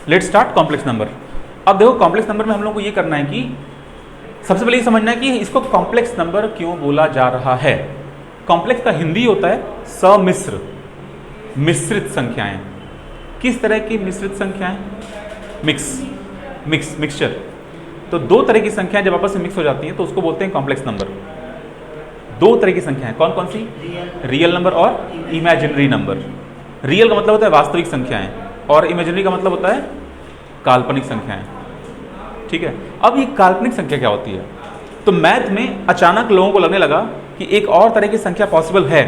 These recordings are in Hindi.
Let's start complex number. अब देखो कॉम्प्लेक्स नंबर में हम लोग को ये करना है कि सबसे पहले ये समझना है कि इसको कॉम्प्लेक्स नंबर क्यों बोला जा रहा है। कॉम्प्लेक्स का हिंदी होता है सम्मिश्र, मिश्रित संख्याएं। किस तरह की मिश्रित संख्याएं? मिक्सचर। तो दो तरह की संख्याएं जब आपस में मिक्स हो जाती हैं तो उसको बोलते हैं कॉम्प्लेक्स नंबर। दो तरह की संख्याएं कौन कौन सी? रियल नंबर और इमेजिनरी नंबर। रियल का मतलब होता है वास्तविक संख्याएं और इमेजिनरी का मतलब होता है काल्पनिक संख्याएं। ठीक है, अब ये काल्पनिक संख्या क्या होती है? तो मैथ में अचानक लोगों को लगने लगा कि एक और तरह की संख्या पॉसिबल है,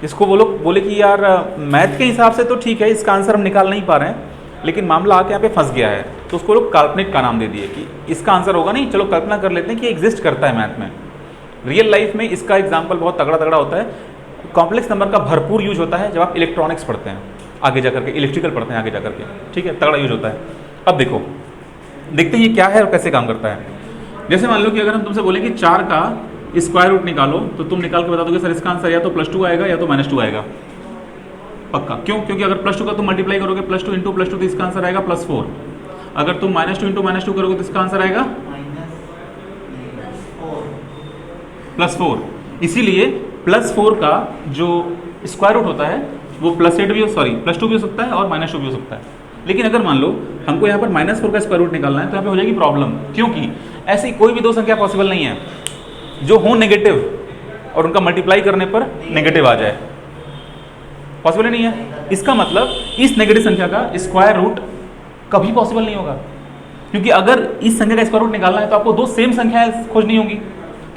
जिसको वो लोग बोले कि यार मैथ के हिसाब से तो ठीक है, इसका आंसर हम निकाल नहीं पा रहे हैं, लेकिन मामला आके यहाँ पे फंस गया है, तो उसको लोग काल्पनिक का नाम दे दिए कि इसका आंसर होगा नहीं, चलो कल्पना कर लेते हैं कि एग्जिस्ट करता है मैथ में। रियल लाइफ में इसका एग्जाम्पल बहुत तगड़ा तगड़ा होता है। कॉम्प्लेक्स नंबर का भरपूर यूज होता है जब आप इलेक्ट्रॉनिक्स पढ़ते हैं, आगे जाकर के इलेक्ट्रिकल पढ़ते हैं आगे जाकर के, ठीक है, तगड़ा यूज होता है। अब देखो देखते हैं ये क्या है और कैसे काम करता है। जैसे मान लो कि अगर हम तुमसे बोले कि 4 का स्क्वायर रूट निकालो, तो तुम निकाल के बता दोगे सर इसका आंसर या तो +2 आएगा या तो -2 आएगा। पक्का। क्यों? क्योंकि अगर +2 का तुम मल्टीप्लाई करोगे +2 × +2 तो इसका आंसर आएगा +4। अगर तुम -2 × -2 करोगे तो इसका आंसर आएगा +4। इसीलिए +4 का जो स्क्वायर रूट होता है वो +2 भी हो सकता है और -2 भी हो सकता है। लेकिन अगर मान लो हमको यहाँ पर -4 का स्क्वायर रूट निकालना है तो यहाँ पे हो जाएगी प्रॉब्लम, क्योंकि ऐसी कोई भी दो संख्या पॉसिबल नहीं है जो हो नेगेटिव और उनका मल्टीप्लाई करने पर नेगेटिव आ जाए। पॉसिबल ही नहीं है। इसका मतलब इस नेगेटिव संख्या का स्क्वायर रूट कभी पॉसिबल नहीं होगा, क्योंकि अगर इस संख्या का स्क्वायर रूट निकालना है तो आपको दो सेम संख्याएं खोजनी होंगी,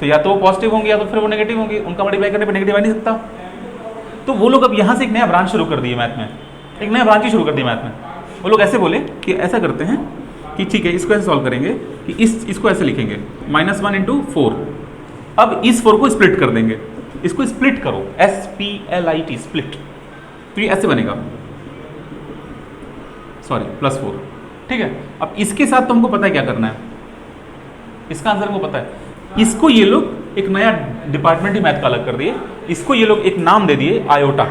तो या तो वो पॉजिटिव होंगी या तो फिर वो नेगेटिव होंगी, उनका मल्टीप्लाई करने पर नेगेटिव आ नहीं सकता। तो वो लोग अब यहाँ से एक नया ब्रांच शुरू कर दिए मैथ में, एक नया ब्रांच ही शुरू कर दी मैथ में। वो लोग ऐसे बोले कि ऐसा करते हैं कि ठीक है इसको ऐसे सॉल्व करेंगे कि इसको ऐसे लिखेंगे -1 × 4। अब इस 4 को स्प्लिट कर देंगे, इसको स्प्लिट करो, SPLIT स्प्लिट, तो ये ऐसे बनेगा, +4। ठीक है, अब इसके साथ तुमको पता है क्या करना है, इसका आंसर हमको पता है। इसको ये लोग एक नया डिपार्टमेंट ही मैथ का अलग कर दिए, इसको ये लोग एक नाम दे दिए आयोटा,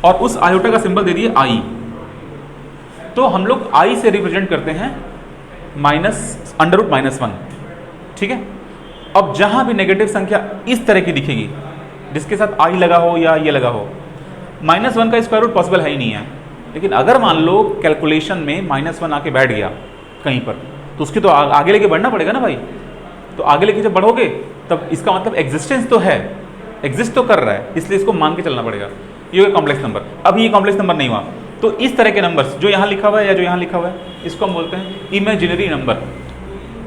और उस आयोटा का सिंबल दे दिए I। तो हम लोग I से रिप्रेजेंट करते हैं √-1। ठीक है, अब जहां भी नेगेटिव संख्या इस तरह की दिखेगी जिसके साथ I लगा हो या ये लगा हो, -1 का स्क्वायर रूट पॉसिबल है ही नहीं है। लेकिन अगर मान लो कैलकुलेशन में -1 आके बैठ गया कहीं पर, तो उसकी तो आगे लेके बढ़ना पड़ेगा ना भाई। तो आगे लेके जब बढ़ोगे तब इसका मतलब एग्जिस्टेंस तो है, एग्जिस्ट तो कर रहा है, इसलिए इसको मान के चलना पड़ेगा। ये कॉम्प्लेक्स नंबर। अब ये कॉम्प्लेक्स नंबर नहीं हुआ, तो इस तरह के नंबर्स जो यहाँ लिखा हुआ है या जो यहाँ लिखा हुआ है, इसको हम बोलते हैं इमेजिनरी नंबर।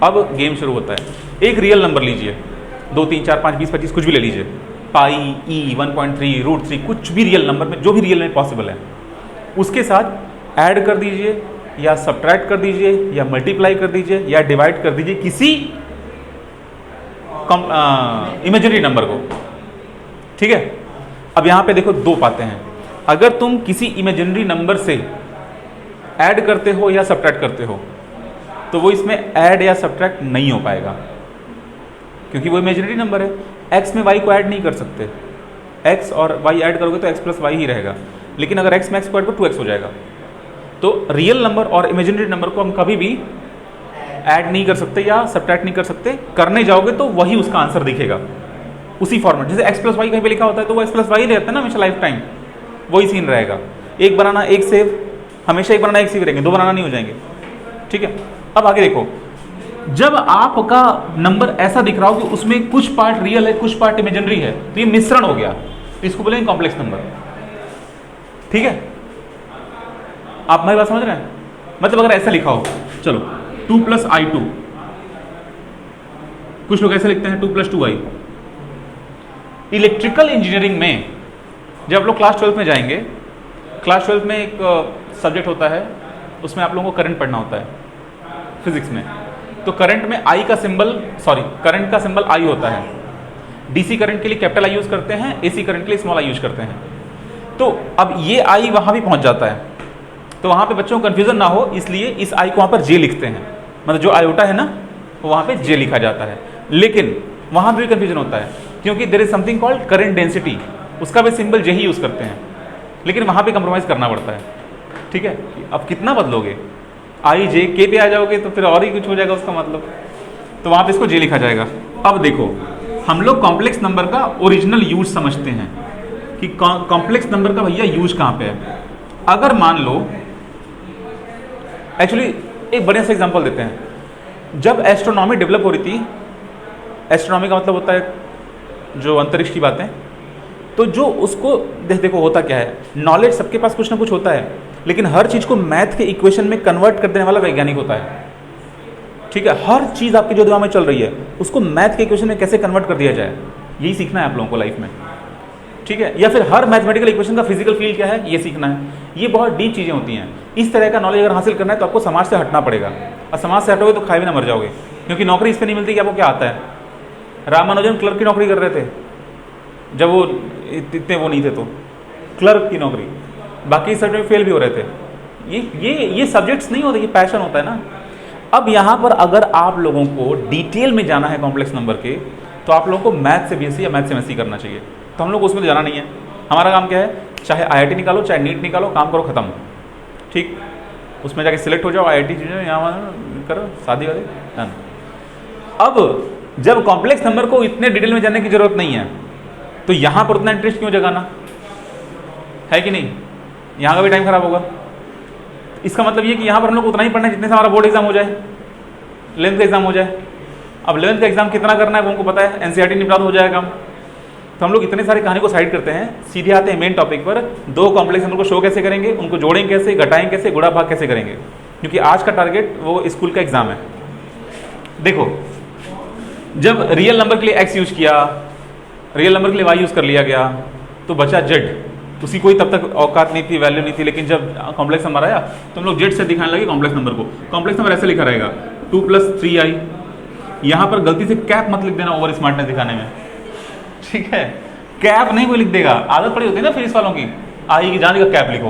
अब गेम शुरू होता है। एक रियल नंबर लीजिए, 2, 3, 4, 5, 20, 25 कुछ भी ले लीजिए, पाई, E, 1.3, √3, कुछ भी रियल नंबर में जो भी रियल में पॉसिबल है, उसके साथ ऐड कर दीजिए या सब्ट्रैक्ट कर दीजिए या मल्टीप्लाई कर दीजिए या डिवाइड कर दीजिए किसी इमेजिनरी नंबर को। ठीक है, अब यहाँ पे देखो दो बातें हैं। अगर तुम किसी इमेजिनरी नंबर से ऐड करते हो या सब्ट्रैक्ट करते हो तो वो इसमें ऐड या सब्ट्रैक्ट नहीं हो पाएगा, क्योंकि वो इमेजिनरी नंबर है। x में y को ऐड नहीं कर सकते, x और y ऐड करोगे तो x + y ही रहेगा, लेकिन अगर x में x स्क्वायर को 2x हो जाएगा। तो रियल नंबर और इमेजिनरी नंबर को हम कभी भी ऐड नहीं कर सकते या सब्ट्रैक्ट नहीं कर सकते। करने जाओगे तो वही उसका आंसर दिखेगा उसी फॉर्मेट, जैसे x + y कहीं पे लिखा होता है तो वो x + y रहता है ना हमेशा, लाइफ टाइम वही सीन रहेगा। एक बनाना एक सेव, हमेशा एक बनाना एक सेव रहेंगे, दो बनाना नहीं हो जाएंगे। ठीक है, अब आगे देखो, जब आपका नंबर ऐसा दिख रहा हो कि उसमें कुछ पार्ट रियल है कुछ पार्ट इमेजिनरी है, तो ये मिश्रण हो गया, तो इसको बोलेंगे कॉम्प्लेक्स नंबर। ठीक है, आप मेरी बात समझ रहे हैं? मतलब अगर ऐसा लिखा हो, चलो 2 + I2, कुछ लोग ऐसे लिखते हैं 2 + 2I। इलेक्ट्रिकल इंजीनियरिंग में जब आप लोग क्लास 12 में जाएंगे, क्लास 12 में एक सब्जेक्ट होता है, उसमें आप लोगों को करंट पढ़ना होता है फिजिक्स में। तो करंट में करंट का सिंबल I होता है। डीसी करंट के लिए कैपिटल I यूज करते हैं, एसी करंट के लिए स्मॉल I यूज करते हैं। तो अब ये I वहां भी पहुंच जाता है, तो वहां पे बच्चों को कंफ्यूजन ना हो इसलिए इस I को वहां पर J लिखते हैं, मतलब जो आयोटा है ना वो वहां पे J लिखा जाता है। लेकिन वहां भी कंफ्यूजन होता है, क्योंकि there is something called current density, उसका भी सिंबल J ही यूज करते हैं, लेकिन वहां पे कंप्रोमाइज करना पड़ता है। ठीक है, अब कितना बदलोगे, आई जे के पे आ जाओगे तो फिर और ही कुछ हो जाएगा उसका मतलब, तो वहाँ पे इसको जे लिखा जाएगा। अब देखो हम लोग कॉम्प्लेक्स नंबर का ओरिजिनल यूज समझते हैं कि कॉम्प्लेक्स नंबर का भैया यूज कहाँ पे है। अगर मान लो, एक्चुअली एक बढ़िया सा एग्जांपल देते हैं। जब एस्ट्रोनॉमी डेवलप हो रही थी, एस्ट्रोनॉमी का मतलब होता है जो अंतरिक्ष की बातें, तो जो उसको देखो होता क्या है, नॉलेज सबके पास कुछ ना कुछ होता है, लेकिन हर चीज़ को मैथ के इक्वेशन में कन्वर्ट कर देने वाला वैज्ञानिक होता है। ठीक है, हर चीज़ आपके जो दिमाग में चल रही है उसको मैथ के इक्वेशन में कैसे कन्वर्ट कर दिया जाए, यही सीखना है आप लोगों को लाइफ में। ठीक है, या फिर हर मैथमेटिकल इक्वेशन का फिजिकल फील्ड क्या है ये सीखना है। ये बहुत डीप चीज़ें होती हैं। इस तरह का नॉलेज अगर हासिल करना है तो आपको समाज से हटना पड़ेगा, और समाज से हटोगे तो खाए भी ना मर जाओगे, क्योंकि नौकरी इस पर नहीं मिलती कि आपको क्या आता है। रामानुजन क्लर्क की नौकरी कर रहे थे जब वो इतने वो नहीं थे, तो क्लर्क की नौकरी, बाकी सब्जेक्ट में फेल भी हो रहे थे। ये सब्जेक्ट्स नहीं होते, ये पैशन होता है ना। अब यहाँ पर अगर आप लोगों को डिटेल में जाना है कॉम्प्लेक्स नंबर के, तो आप लोगों को मैथ से बीएससी या मैथ से एमएससी करना चाहिए। तो हम लोग उसमें जाना नहीं है। हमारा काम क्या है, चाहे आईआईटी निकालो चाहे नीट निकालो, काम करो खत्म। ठीक, उसमें जाके सिलेक्ट हो जाओ, आईआईटी यहाँ करो, शादी वाले डन। अब जब कॉम्प्लेक्स नंबर को इतने डिटेल में जानने की जरूरत नहीं है, तो यहाँ पर उतना इंटरेस्ट क्यों जगाना है कि नहीं, यहाँ का भी टाइम खराब होगा। इसका मतलब ये कि यहाँ पर हम लोग उतना ही पढ़ना है जितने से हमारा बोर्ड एग्जाम हो जाए, 11th का एग्जाम हो जाए। अब 11th का एग्जाम कितना करना है वो हमको पता है, एनसीईआरटी निपटा हो जाएगा। तो हम लोग इतने सारी कहानी को साइड करते हैं, सीधे आते हैं मेन टॉपिक पर। दो कॉम्प्लेक्स नंबर को शो कैसे करेंगे, उनको जोड़ेंगे कैसे, घटाएंगे कैसे, गुणा भाग कैसे करेंगे, क्योंकि आज का टारगेट वो स्कूल का एग्जाम है। देखो, जब रियल नंबर के लिए एक्स यूज किया, रियल नंबर के लिए वाई यूज कर लिया गया, तो बचा जेड। उसकी कोई तब तक औकात नहीं थी, वैल्यू नहीं थी, लेकिन जब कॉम्प्लेक्स नंबर आया तो हम लोग जेड से दिखाने लगे कॉम्प्लेक्स नंबर को। कॉम्प्लेक्स नंबर ऐसे लिखा रहेगा 2 + 3i। यहाँ पर गलती से कैप मत लिख देना ओवर स्मार्टनेस दिखाने में, ठीक है, कैप नहीं कोई लिख देगा। आदत पड़ी होती है ना फिजिक्स वालों की, आई की जाने का कैप लिखो,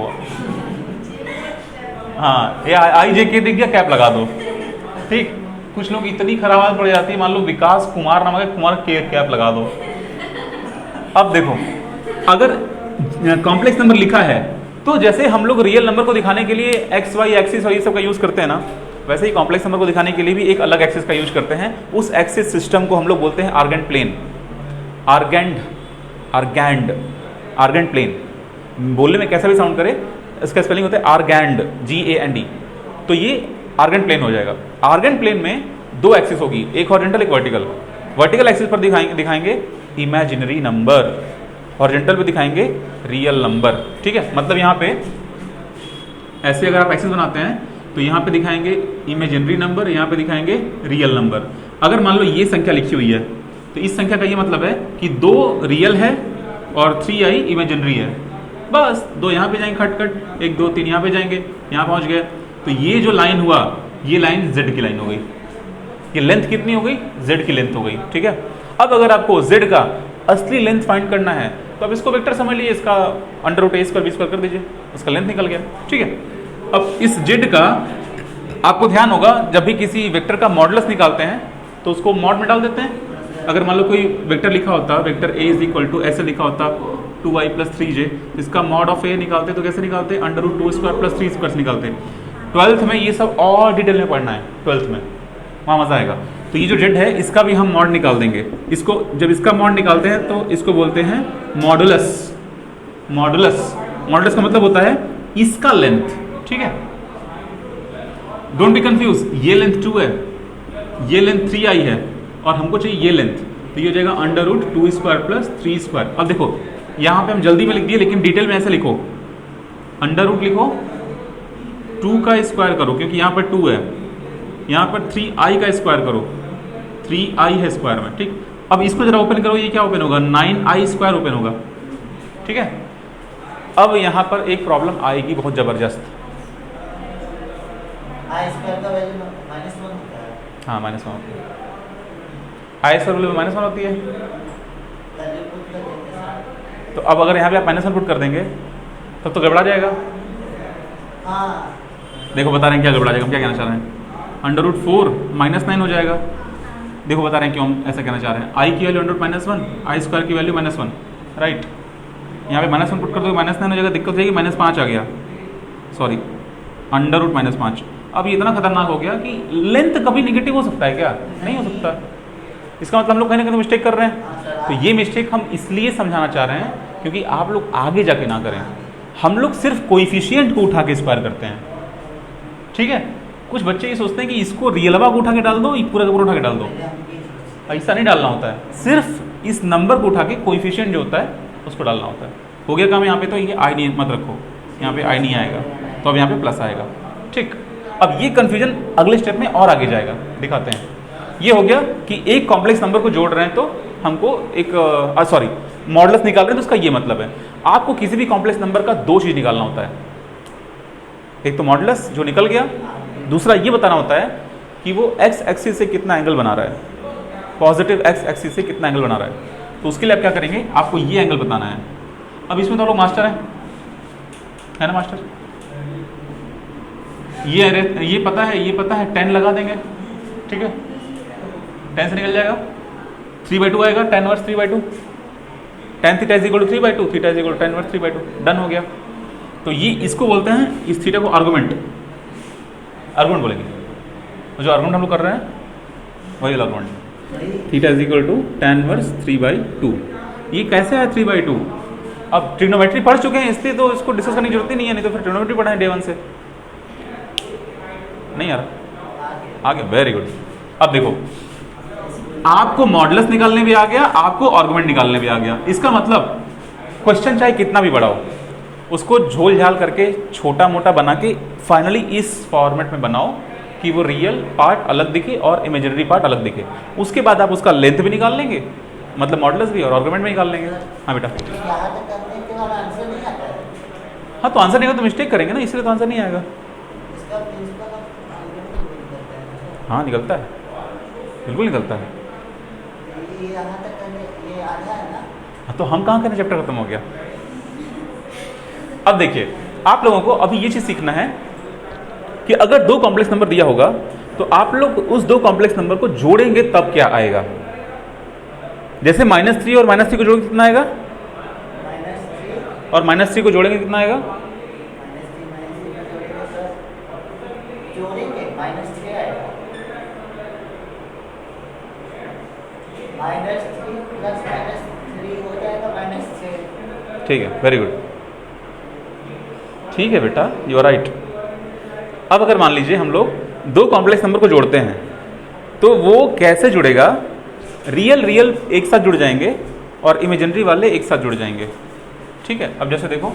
हाँ ये आई जे के दिख गया कैप लगा दो। ठीक, कुछ लोग इतनी खराब आदत पड़ जाती है, मान लो विकास कुमार नाम है, कुमार के कैप लगा दो। अब देखो, अगर कॉम्प्लेक्स नंबर लिखा है तो जैसे हम लोग रियल नंबर को दिखाने के लिए एक्स वाई एक्सिस और ये सब का यूज करते हैं ना, वैसे ही कॉम्प्लेक्स नंबर को दिखाने के लिए भी एक अलग एक्सिस का यूज करते हैं। उस एक्सिस सिस्टम को हम लोग बोलते हैं आर्गेंड प्लेन। आर्गेंड प्लेन बोलने में कैसा भी साउंड करे, इसका स्पेलिंग होता है आर्गेंड, GAND। तो ये आर्गेंड प्लेन हो जाएगा। आर्गेंड प्लेन में दो एक्सिस होगी, एक हॉरिजॉन्टल एक वर्टिकल। वर्टिकल एक्सिस पर दिखाएंगे इमेजिनरी नंबर, हॉरिजॉन्टल पे दिखाएंगे रियल नंबर। ठीक है, मतलब यहाँ पे ऐसे अगर आप एक्सिस बनाते हैं तो यहाँ पे दिखाएंगे इमेजिनरी नंबर, यहाँ पे दिखाएंगे रियल नंबर। अगर मान लो ये संख्या लिखी हुई है तो इस संख्या का ये मतलब है कि 2 रियल है और 3i इमेजिनरी है। बस 2 यहाँ पे जाएंगे खट खट, 1 2 3 यहाँ पे जाएंगे, यहाँ पहुँच गए। तो ये जो लाइन हुआ, ये लाइन z की लाइन हो गई। ये लेंथ कितनी हो गई, z की लेंथ हो गई। ठीक है, अब अगर आपको z का असली लेंथ फाइंड करना है तो अब इसको वेक्टर समझ लीजिए, इसका √a² कर दीजिए, उसका लेंथ निकल गया। ठीक है, अब इस z का आपको ध्यान होगा, जब भी किसी वेक्टर का मॉडुलस निकालते हैं तो उसको मॉड में डाल देते हैं। अगर मान लो कोई वेक्टर लिखा होता, वेक्टर a ऐसे लिखा होता 2i + 3j, इसका मॉड ऑफ a निकालते तो कैसे निकालते, √2² + 3² निकालते। 12th में ये सब और डिटेल में पढ़ना है, 12th में वहाँ मजा आएगा। तो ये जो z है इसका भी हम मॉड निकाल देंगे। इसको जब इसका मॉड निकालते हैं तो इसको बोलते हैं मॉडुलस। मॉडुलस का मतलब होता है इसका लेंथ। ठीक है, डोंट बी कंफ्यूज, ये लेंथ 2 है, ये लेंथ 3i है और हमको चाहिए ये लेंथ, तो ये हो जाएगा √2² + 3²। अब देखो यहाँ पे हम जल्दी में लिख दिए, लेकिन डिटेल में ऐसे लिखो, √ लिखो, 2 का स्क्वायर करो क्योंकि यहाँ पर 2 है, यहाँ पर 3i का स्क्वायर करो, 3i है स्क्वायर में। ठीक, अब इसको जरा ओपन करो, ये क्या ओपन होगा, 9i² ओपन होगा। ठीक है, अब यहाँ पर एक प्रॉब्लम आएगी बहुत जबरदस्त। i² का वैल्यू -1 होता है। हाँ, -1 होती है, i² वैल्यू -1 होती है। तो अब अगर यहाँ पे आप -1 पुट कर देंगे तब तो गड़बड़ा जाएगा। हाँ, देखो बता रहे हैं क्या गड़बड़ा जाएगा, हम क्या कहना चाह रहे हैं, √4 -9 हो जाएगा। देखो बता रहे हैं क्यों हम ऐसा कहना चाह रहे हैं, i की वैल्यू √-1, i² की वैल्यू -1, राइट। यहाँ पे -1 पुट कर दो, -9 हो जाएगा, दिक्कत हो जाएगी, -5 आ गया, सॉरी अंडर रूट -5। अब ये इतना खतरनाक हो गया कि लेंथ कभी निगेटिव हो सकता है क्या? नहीं हो सकता। इसका मतलब हम लोग कहीं ना कहीं मिस्टेक कर रहे हैं। तो ये मिस्टेक हम इसलिए समझाना चाह रहे हैं क्योंकि आप लोग आगे जाके ना करें। हम लोग सिर्फ कोएफिशिएंट को उठा के स्क्वायर करते हैं, ठीक है। कुछ बच्चे ये सोचते हैं कि इसको रियलवा को उठा के डाल दो, पूरा का पूरा उठा के डाल दो। ऐसा नहीं डालना होता है, सिर्फ इस नंबर को उठा के कोएफिशिएंट जो होता है उसको डालना होता है। हो गया काम यहाँ पे। तो ये आई नहीं मत रखो, यहाँ पे आई नहीं आएगा, तो अब यहाँ पे प्लस आएगा, ठीक। अब ये कन्फ्यूजन अगले स्टेप में और आगे जाएगा, दिखाते हैं। ये हो गया कि एक कॉम्प्लेक्स नंबर को जोड़ रहे हैं तो हमको एक सॉरी मॉडुलस निकाल रहे हैं, तो उसका ये मतलब है आपको किसी भी कॉम्प्लेक्स नंबर का दो चीज निकालना होता है। एक तो मॉडुलस जो निकल गया, दूसरा ये बताना होता है कि वो एक्स एक्सिस से कितना एंगल बना रहा है, पॉजिटिव एक्स एक्सिस से कितना एंगल बना रहा है। तो उसके लिए आप क्या करेंगे, आपको ये एंगल बताना है। अब इसमें तो लोग मास्टर है ना मास्टर? ये पता है, ये पता है, 10 लगा देंगे, ठीक है। 10 से निकल जाएगा, 3/2 आएगा, tan inverse 3/2। tan theta is equal to 3/2, theta is equal to tan inverse 3/2। Done हो गया। तो ये इसको बोलते हैं, इस थीटा को आर्गुमेंट बोलेंगे। तो जो आर्गुमेंट हम लोग कर रहे हैं वही argument, theta is equal to tan inverse 3/2। ये कैसे है 3/2? अब ट्रिग्नोमेट्री पढ़ चुके हैं इसलिए तो इसको डिस्कस करने की जरूरत ही नहीं है, नहीं तो फिर ट्रिग्नोमेट्री पढ़ाएं डे 1 से। नहीं यार आ गया, वेरी गुड। अब देखो आपको मॉडुलस निकालने भी आ गया, आपको आर्गुमेंट निकालने भी आ गया। इसका मतलब क्वेश्चन चाहे कितना भी बड़ा हो, उसको झोल झाल करके छोटा मोटा बना के फाइनली इस फॉर्मेट में बनाओ कि वो रियल पार्ट अलग दिखे और इमेजिनरी पार्ट अलग दिखे। उसके बाद आप उसका लेंथ भी निकाल लेंगे, मतलब मॉडुलस भी और आर्गुमेंट भी निकाल लेंगे। हाँ बेटा, यहाँ तक करने के बाद आंसर नहीं आता है। हाँ तो आंसर नहीं होगा तो मिस्टेक करेंगे ना, इसलिए तो आंसर नहीं आएगा। इसका प्रिंसिपल ऑफ आर्गुमेंट निकलता है। हाँ निकलता है, बिल्कुल निकलता है। ये यहाँ तक करने ये आधा है ना। हाँ तो हम कहाँ करने, चैप्टर खत्म हो गया। अब देखिए आप लोगों को अभी ये चीज सीखना है कि अगर दो कॉम्प्लेक्स नंबर दिया होगा तो आप लोग उस दो कॉम्प्लेक्स नंबर को जोड़ेंगे तब क्या आएगा। जैसे -3 और -3 को जोड़ेंगे कितना आएगा, -3 और -3 को जोड़ेंगे कितना आएगा, जोड़ेंगे -3 आएगा। -3 प्लस -3 हो जाएगा -6। ठीक है, वेरी गुड, ठीक है बेटा, यू आर राइट। अब अगर मान लीजिए हम लोग दो कॉम्प्लेक्स नंबर को जोड़ते हैं तो वो कैसे जुड़ेगा, रियल एक साथ जुड़ जाएंगे और इमेजिनरी वाले एक साथ जुड़ जाएंगे, ठीक है। अब जैसे देखो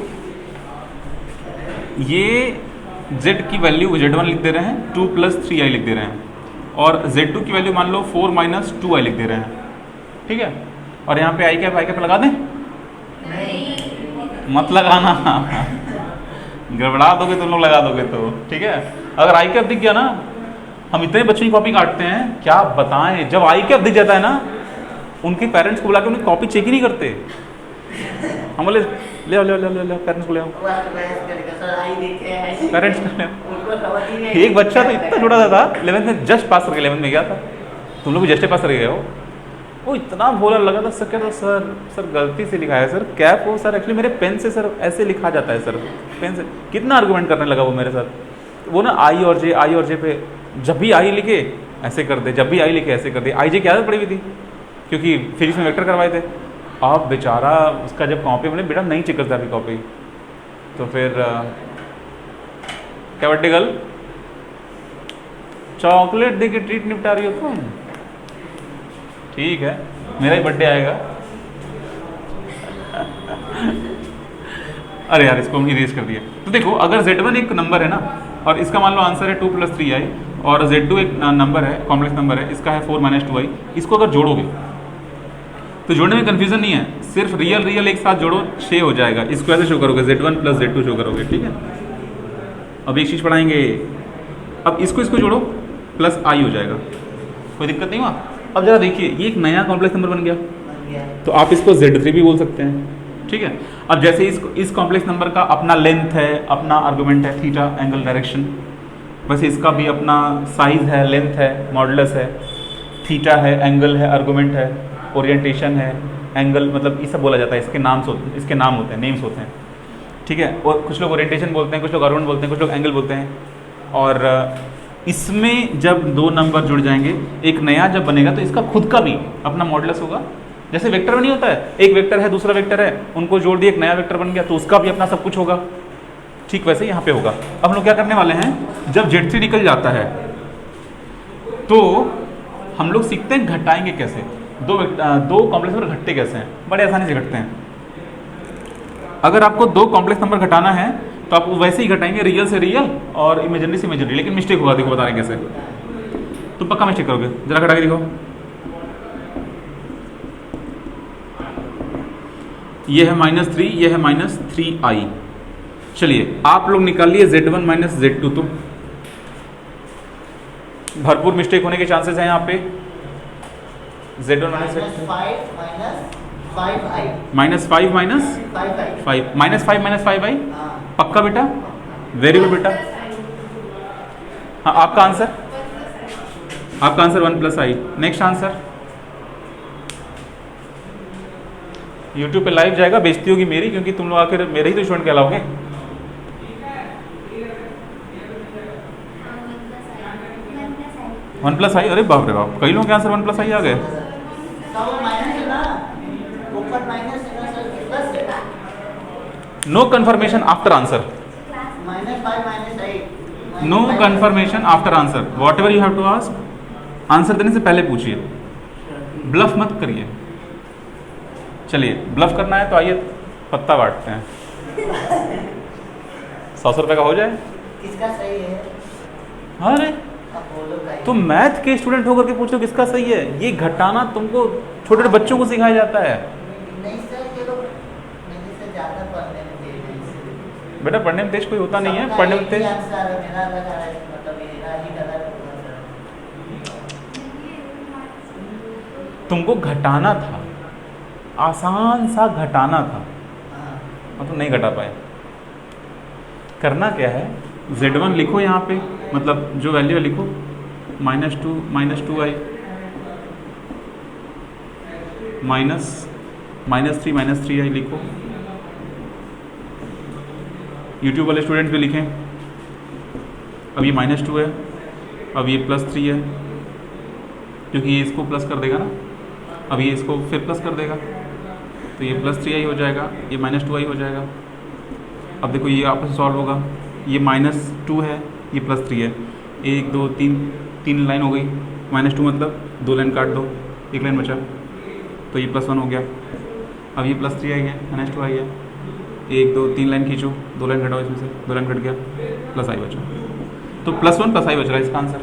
ये z की वैल्यू z1 लिख दे रहे हैं, 2 + 3i लिख दे रहे हैं, और z2 की वैल्यू मान लो 4 - 2i लिख दे रहे हैं, ठीक है। और यहाँ पे i कैप लगा दें, मत लगाना गड़बड़ा दोगे तुम लोग, लगा दोगे तो ठीक है। अगर आई कैप दिख गया ना, हम इतने बच्चों की कॉपी काटते हैं क्या बताएं, जब आई कैप दिख जाता है ना उनके पेरेंट्स को बुला के उनकी कॉपी चेक ही नहीं करते। हम बोले ले आओ पेरेंट्स को ले आओ, पेरेंट्स को ले आओ। एक बच्चा तो इतना छोटा था 11th में, जस्ट पास करके 11th में गया था, तुम लोग भी जस्ट पास कर गए हो। वो इतना भोला लगा था, सर कहता सर गलती से लिखा है सर, कैप हो सर, एक्चुअली मेरे पेन से सर ऐसे लिखा जाता है सर, पेन से। कितना आर्गुमेंट करने लगा वो मेरे साथ। वो ना आई और जे पे जब भी आई लिखे ऐसे कर दे, जब भी आई लिखे ऐसे कर दे। आई जे की आदत पड़ी हुई थी क्योंकि फिजिक्स में वेक्टर करवाए थे। अब बेचारा उसका जब कॉपी मैंने बेटा नहीं चेक करता अभी कॉपी, तो फिर क्या बर्थडे गर्ल चॉकलेट दे के ट्रीट निपटा रही हो तुम, ठीक है मेरा ही बर्थडे आएगा। अरे यार इसको हम इरेज कर दिए। तो देखो अगर Z1 एक नंबर है ना, और इसका मान लो आंसर है 2 + 3i, और Z2 एक नंबर है, कॉम्प्लेक्स नंबर है, इसका है 4 - 2i। इसको अगर जोड़ोगे तो जोड़ने में कंफ्यूजन नहीं है, सिर्फ रियल एक साथ जोड़ो 6 हो जाएगा। इसको ऐसे शो करोगे, Z1 + Z2 शो करोगे, ठीक है। अब एक चीज़ पढ़ाएंगे, अब इसको जोड़ो प्लस i हो जाएगा, कोई दिक्कत नहीं हुआ। अब जरा देखिए ये एक नया कॉम्प्लेक्स नंबर बन गया, तो आप इसको Z3 भी बोल सकते हैं, ठीक है। अब जैसे इस कॉम्प्लेक्स नंबर का अपना लेंथ है, अपना आर्गुमेंट है थीटा, एंगल, डायरेक्शन, वैसे इसका भी अपना साइज है, लेंथ है, मॉडुलस है, थीटा है, एंगल है, आर्गुमेंट है, ओरिएंटेशन है, एंगल, मतलब ये सब बोला जाता है, इसके नाम होते हैं, नेम्स होते हैं। ठीक है। और कुछ लोग ओरिएंटेशन बोलते हैं, कुछ लोग आर्गुमेंट बोलते हैं, कुछ लोग एंगल बोलते हैं। और इसमें जब दो नंबर जुड़ जाएंगे, एक नया जब बनेगा तो इसका खुद का भी अपना मॉडुलस होगा। जैसे वेक्टर में नहीं होता है, एक वेक्टर है दूसरा वेक्टर है, उनको जोड़ दिए एक नया वेक्टर बन गया, तो उसका भी अपना सब कुछ होगा। ठीक वैसे यहाँ पे होगा। अब हम लोग क्या करने वाले हैं, जब Z3 निकल जाता है तो हम लोग सीखते हैं घटाएंगे कैसे, दो कॉम्प्लेक्स नंबर घटते कैसे हैं। बड़े आसानी से घटते हैं। अगर आपको दो कॉम्प्लेक्स नंबर घटाना है तो आप वैसे ही घटाएंगे, रियल से रियल और इमेजिनरी से इमेजिनरी। लेकिन मिस्टेक होगा, देखो बता रहे कैसे। तुम पक्का मिस्टेक करोगे, जरा घटा के देखो। ये है -3, ये है -3i। चलिए आप लोग निकालिए Z1 माइनस Z2। तो भरपूर मिस्टेक होने के चांसेस हैं यहाँ पे। Z1 minus Z2 -5 minus 5i -5 minus 5i 5 -5 minus 5i। हाँ पक्का बेटा, वेरी गुड बेटा। हाँ आपका answer 1 + i। Next answer. YouTube पे लाइव जाएगा, बेइज्जती होगी मेरी, क्योंकि तुम लोग आखिर मेरे ही तो स्टूडेंट कहलाओगे। 1 + i। अरे बाप रे बाप, कई लोगों के आंसर 1 + i आ गए। तो वो माइनस है ना, ऊपर माइनस है ना सर, प्लस है। No confirmation after answer. -5 -8 no confirmation after answer. Whatever you have to ask, answer देने से पहले पूछिए, ब्लफ मत करिए। चलिए ब्लफ करना है तो आइए पत्ता बांटते हैं। 100 रुपये का हो जाए। किसका सही है? अरे अब बोलो भाई। तुम मैथ के स्टूडेंट होकर के पूछ लो किसका सही है। ये घटाना तुमको छोटे छोटे बच्चों को सिखाया जाता है। नहीं सर, ये लोग मेरे से ज़्यादा पढ़ने में तेज हैं इसलिए। बेटा पढ़ने में तेज कोई होता नहीं है, सबका पढ़ने में एक ही तेज आंसर है, मेरा अलग आ रहा है, मतलब मेरा ही गलत होगा सर। तुमको घटाना था, आसान सा घटाना था, हाँ और तुम नहीं घटा पाए। करना क्या है, Z1 लिखो यहाँ पे, मतलब जो वैल्यू है लिखो, -2 -2i -3 -3i लिखो। YouTube वाले स्टूडेंट्स भी लिखें। अब ये -2 है, अब ये +3 है, क्योंकि ये इसको प्लस कर देगा ना, अब ये इसको फिर प्लस कर देगा, तो ये +3i हो जाएगा, ये -2i हो जाएगा। अब देखो ये आपस में सॉल्व होगा, ये -2 है, ये +3 है, 1 2 3 लाइन हो गई। -2 मतलब 2 लाइन काट दो, 1 लाइन बचा, तो ये +1 हो गया। अब ये +3i है, -2i है, 1 2 3 लाइन खींचो, 2 लाइन घटाओ, इसमें से 2 लाइन कट गया, +i बचा, तो +1 + i बच रहा है इसका आंसर।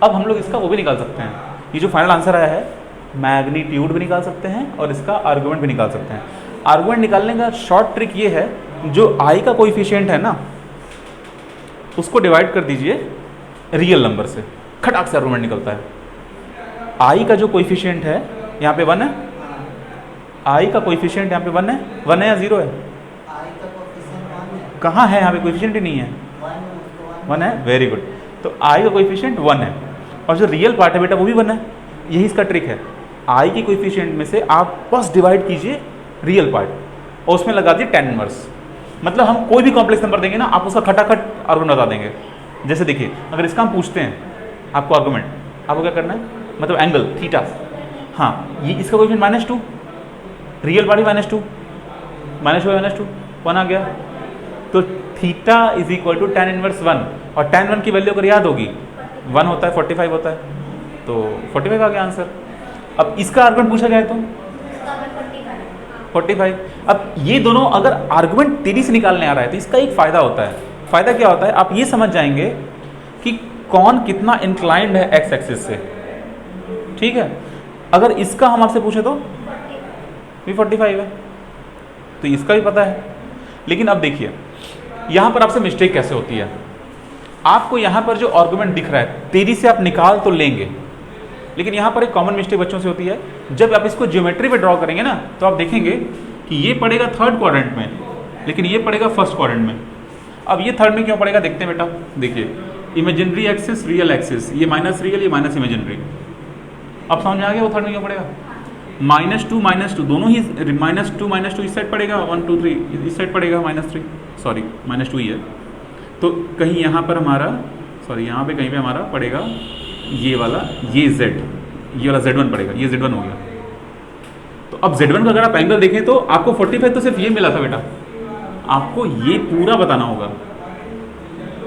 अब हम लोग इसका वो भी निकाल सकते हैं, ये जो फाइनल आंसर आया है मैग्नीट्यूड भी निकाल सकते हैं और इसका आर्गुमेंट भी निकाल सकते हैं। आर्गुमेंट निकालने का शॉर्ट ट्रिक ये है, जो i का कोएफिशिएंट है ना, उसको डिवाइड कर दीजिए रियल नंबर से, खटाक से आर्गुमेंट निकलता है। i का जो कोएफिशिएंट है यहाँ पे 1 है, i का कोएफिशिएंट यहाँ पे 1 है, 1 है या 0 है? आई का कोएफिशिएंट 1 है। कहाँ है? यहाँ पे कोएफिशिएंट ही नहीं है। 1 है, वेरी गुड। तो i का कोएफिशिएंट 1 है और जो रियल पार्ट है बेटा वो भी 1 है। यही इसका ट्रिक है, i के कोएफिशिएंट में से आप बस डिवाइड कीजिए रियल पार्ट और उसमें लगा दिए tan इनवर्स। मतलब हम कोई भी कॉम्प्लेक्स नंबर देंगे ना, आप उसका खटाखट आर्गुमेंट बता देंगे। जैसे देखिए, अगर इसका हम पूछते हैं आपको आर्गुमेंट, आपको क्या करना है, मतलब एंगल थीटा, हाँ ये इसका कोएफिशिएंट -2, रियल पार्ट भी -2, -2 1 आ गया, तो थीटा = tan इनवर्स 1, और tan 1 की वैल्यू अगर याद होगी 1 होता है, 45 होता है, तो 45 आ गया आंसर। अब इसका आर्गुमेंट पूछा जाए तो 45। अब ये दोनों अगर आर्गुमेंट तेजी से निकालने आ रहा है तो इसका एक फ़ायदा होता है। फ़ायदा क्या होता है, आप ये समझ जाएंगे कि कौन कितना इंक्लाइंड है एक्स एक्सिस से। ठीक है, अगर इसका हम आपसे पूछे तो भी 45 है, तो इसका भी पता है। लेकिन अब देखिए यहाँ पर आपसे मिस्टेक कैसे होती है। आपको यहाँ पर जो आर्गुमेंट दिख रहा है तेजी से आप निकाल तो लेंगे, लेकिन यहाँ पर एक कॉमन मिस्टेक बच्चों से होती है, जब आप इसको ज्योमेट्री पे ड्रॉ करेंगे ना तो आप देखेंगे कि ये पड़ेगा 3rd क्वाड्रेंट में, लेकिन ये पड़ेगा 1st क्वाड्रेंट में। अब ये 3rd में क्यों पड़ेगा देखते हैं बेटा। देखिए, इमेजिनरी एक्सिस, रियल एक्सिस, ये माइनस रियल, ये माइनस इमेजिनरी। अब समझ में आ गया वो 3rd में क्यों पड़ेगा। -2 दोनों ही -2 इस साइड पड़ेगा, 1 2 3 इस साइड पड़ेगा, -3 सॉरी -2 ही है। तो कहीं यहाँ पर हमारा यहाँ पे कहीं पे हमारा पड़ेगा ये वाला, ये वाला Z1 पड़ेगा, ये Z1 हो गया। तो अब Z1 का अगर आप एंगल देखें तो आपको 45 तो सिर्फ ये मिला था बेटा, आपको ये पूरा बताना होगा,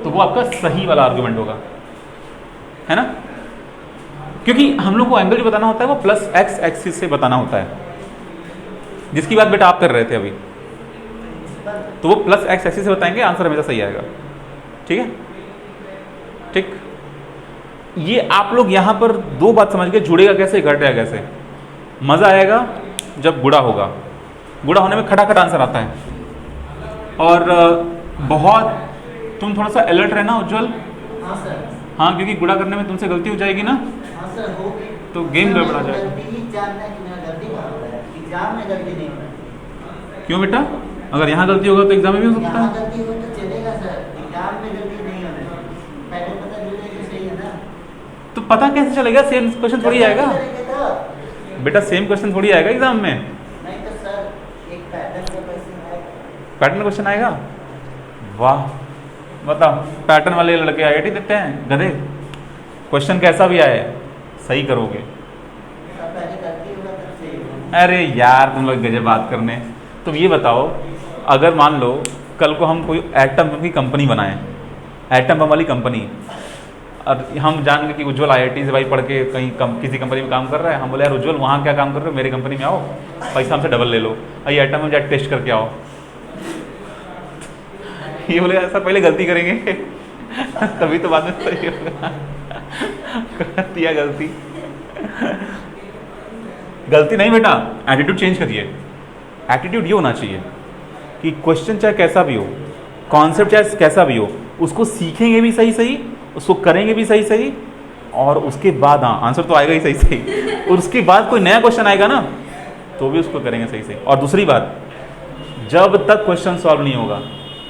तो वो आपका सही वाला आर्गुमेंट होगा, है ना। क्योंकि हम लोग को एंगल जो बताना होता है वो प्लस एक्स एक्सिस से बताना होता है, जिसकी बात बेटा आप कर रहे थे अभी, तो वो प्लस एक्स एक्सिस से बताएंगे, आंसर हमेशा सही आएगा। ठीक है, ठीक। ये आप लोग यहां पर दो बात समझ गए, जुड़ेगा कैसे, घटेगा कैसे। मजा आएगा जब गुड़ा होगा, गुड़ा होने में खटाखट आंसर आता है। और बहुत तुम थोड़ा सा अलर्ट रहना उज्जवल। हाँ सर। हाँ, क्योंकि गुड़ा करने में तुमसे गलती हो जाएगी ना, हाँ सर, होगी तो गेम गड़बड़ा जाएगा। गलती ही जानना है कि मेरा गलती कहाँ हो रहा है, एग्जाम में गलती नहीं हो रहा। क्यों बेटा, अगर यहाँ गलती होगा तो एग्जाम में भी हो सकता यहाँ है। गलती हो तो चलेगा सर, एग्जाम में गलती नहीं होना चाहिए। पहले पता चले तो सही है ना। तो पता कैसे चलेगा, सेम क्वेश्चन थोड़ी आएगा करेंगे तो बेटा, सेम क्वेश्चन थोड़ी आएगा एग्जाम में। नहीं तो सर एक पैटर्न का क्वेश्चन आएगा। पैटर्न क्वेश्चन आएगा, वाह बताओ, पैटर्न वाले लड़के IIT देते हैं गधे, क्वेश्चन कैसा भी आए सही करोगे। सब पहले गलती होगा तब सही होगा। अरे यार तुम लोग गजब बात करने। तुम ये बताओ, अगर मान लो कल को हम कोई एटम की कंपनी बनाएं, एटम बम वाली कंपनी, और हम जान गए कि उज्जवल IIT से भाई पढ़ के कहीं किसी कंपनी में काम कर रहा है, हम बोले यार उज्जवल वहाँ क्या काम कर रहे हो, मेरी कंपनी में आओ, पैसा हमसे डबल ले लो, और ये एटम में जाके टेस्ट करके आओ। ये बोले सर पहले गलती करेंगे तभी तो बाद में सही होगा। कर दिया गलती। गलती नहीं बेटा, एटीट्यूड चेंज करिए। एटीट्यूड ये होना चाहिए कि क्वेश्चन चाहे कैसा भी हो, कॉन्सेप्ट चाहे कैसा भी हो, उसको सीखेंगे भी सही सही, उसको करेंगे भी सही सही, और उसके बाद हाँ आंसर तो आएगा ही सही सही, और उसके बाद कोई नया क्वेश्चन आएगा ना तो भी उसको करेंगे सही सही। और दूसरी बात, जब तक क्वेश्चन सॉल्व नहीं होगा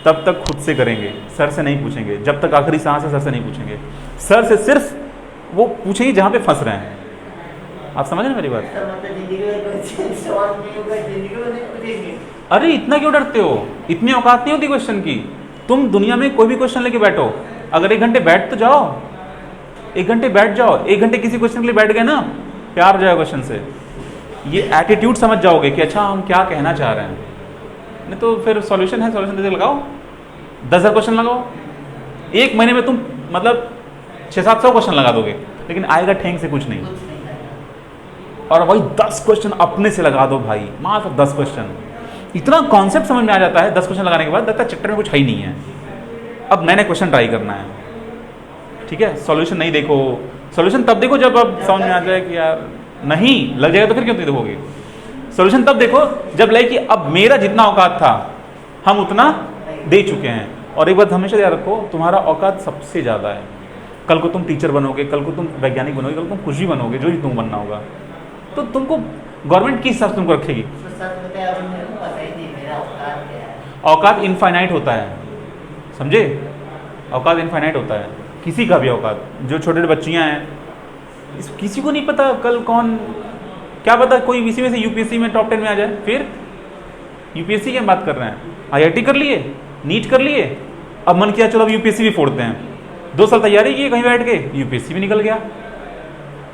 तब तक खुद से करेंगे, सर से नहीं पूछेंगे। जब तक आखिरी सांस है सर से नहीं पूछेंगे, सर से सिर्फ वो पूछेंगे जहाँ पे फंस रहे हैं। आप समझ रहे हैं मेरी बात? सर मतलब जिंदगी में क्वेश्चन सॉल्व नहीं होगा, जिंदगी में नहीं पूछेंगे। अरे इतना क्यों डरते हो, इतनी औकात नहीं होती क्वेश्चन की। तुम दुनिया में कोई भी क्वेश्चन लेके बैठो, अगर 1 घंटे बैठ तो जाओ, 1 घंटे बैठ जाओ, 1 घंटे किसी क्वेश्चन के लिए बैठ गए ना, प्यार हो जाएगा क्वेश्चन से। ये एटीट्यूड समझ जाओगे कि अच्छा हम क्या कहना चाह रहे हैं। नहीं तो फिर सॉल्यूशन है, सॉल्यूशन देते लगाओ, 10,000 क्वेश्चन लगाओ, 1 महीने में तुम मतलब 600-700 क्वेश्चन लगा दोगे, लेकिन आएगा ठेंग से कुछ नहीं। और वही 10 क्वेश्चन अपने से लगा दो भाई, मात्र 10 क्वेश्चन, इतना कॉन्सेप्ट समझ में आ जाता है। 10 क्वेश्चन लगाने के बाद लगता है चैप्टर में कुछ है ही नहीं है, अब नए नए क्वेश्चन ट्राई करना है। ठीक है, सॉल्यूशन नहीं देखो, सॉल्यूशन तब देखो जब अब समझ में आ जाए कि यार नहीं लग जाएगा तो फिर क्यों नहीं देखोगे। सॉल्यूशन तब देखो जब लगे कि अब मेरा जितना औकात था हम उतना दे चुके हैं। और एक बात हमेशा याद रखो, तुम्हारा औकात सबसे ज़्यादा है। कल को तुम टीचर बनोगे, कल को तुम वैज्ञानिक बनोगे, कल को तुम कुछ भी बनोगे, जो भी तुम बनना होगा, तो तुमको गवर्नमेंट किस हिसाब से तुमको रखेगी। तो सच बताया, अब मेरे को पता ही नहीं मेरा औकात क्या है। औकात इनफाइनाइट होता है, समझे, औकात इनफाइनाइट होता है, किसी का भी औकात। जो छोटे छोटे बच्चियाँ हैं, किसी को नहीं पता कल कौन, क्या पता कोई इसी में से यूपीएससी में टॉप 10 में आ जाए। फिर यूपीएससी की हम बात कर रहे हैं, IIT कर लिए, नीट कर लिए, अब मन किया चलो अब यूपीएससी भी फोड़ते हैं। 2 साल तैयारी की कहीं बैठ के, यूपीएससी भी निकल गया।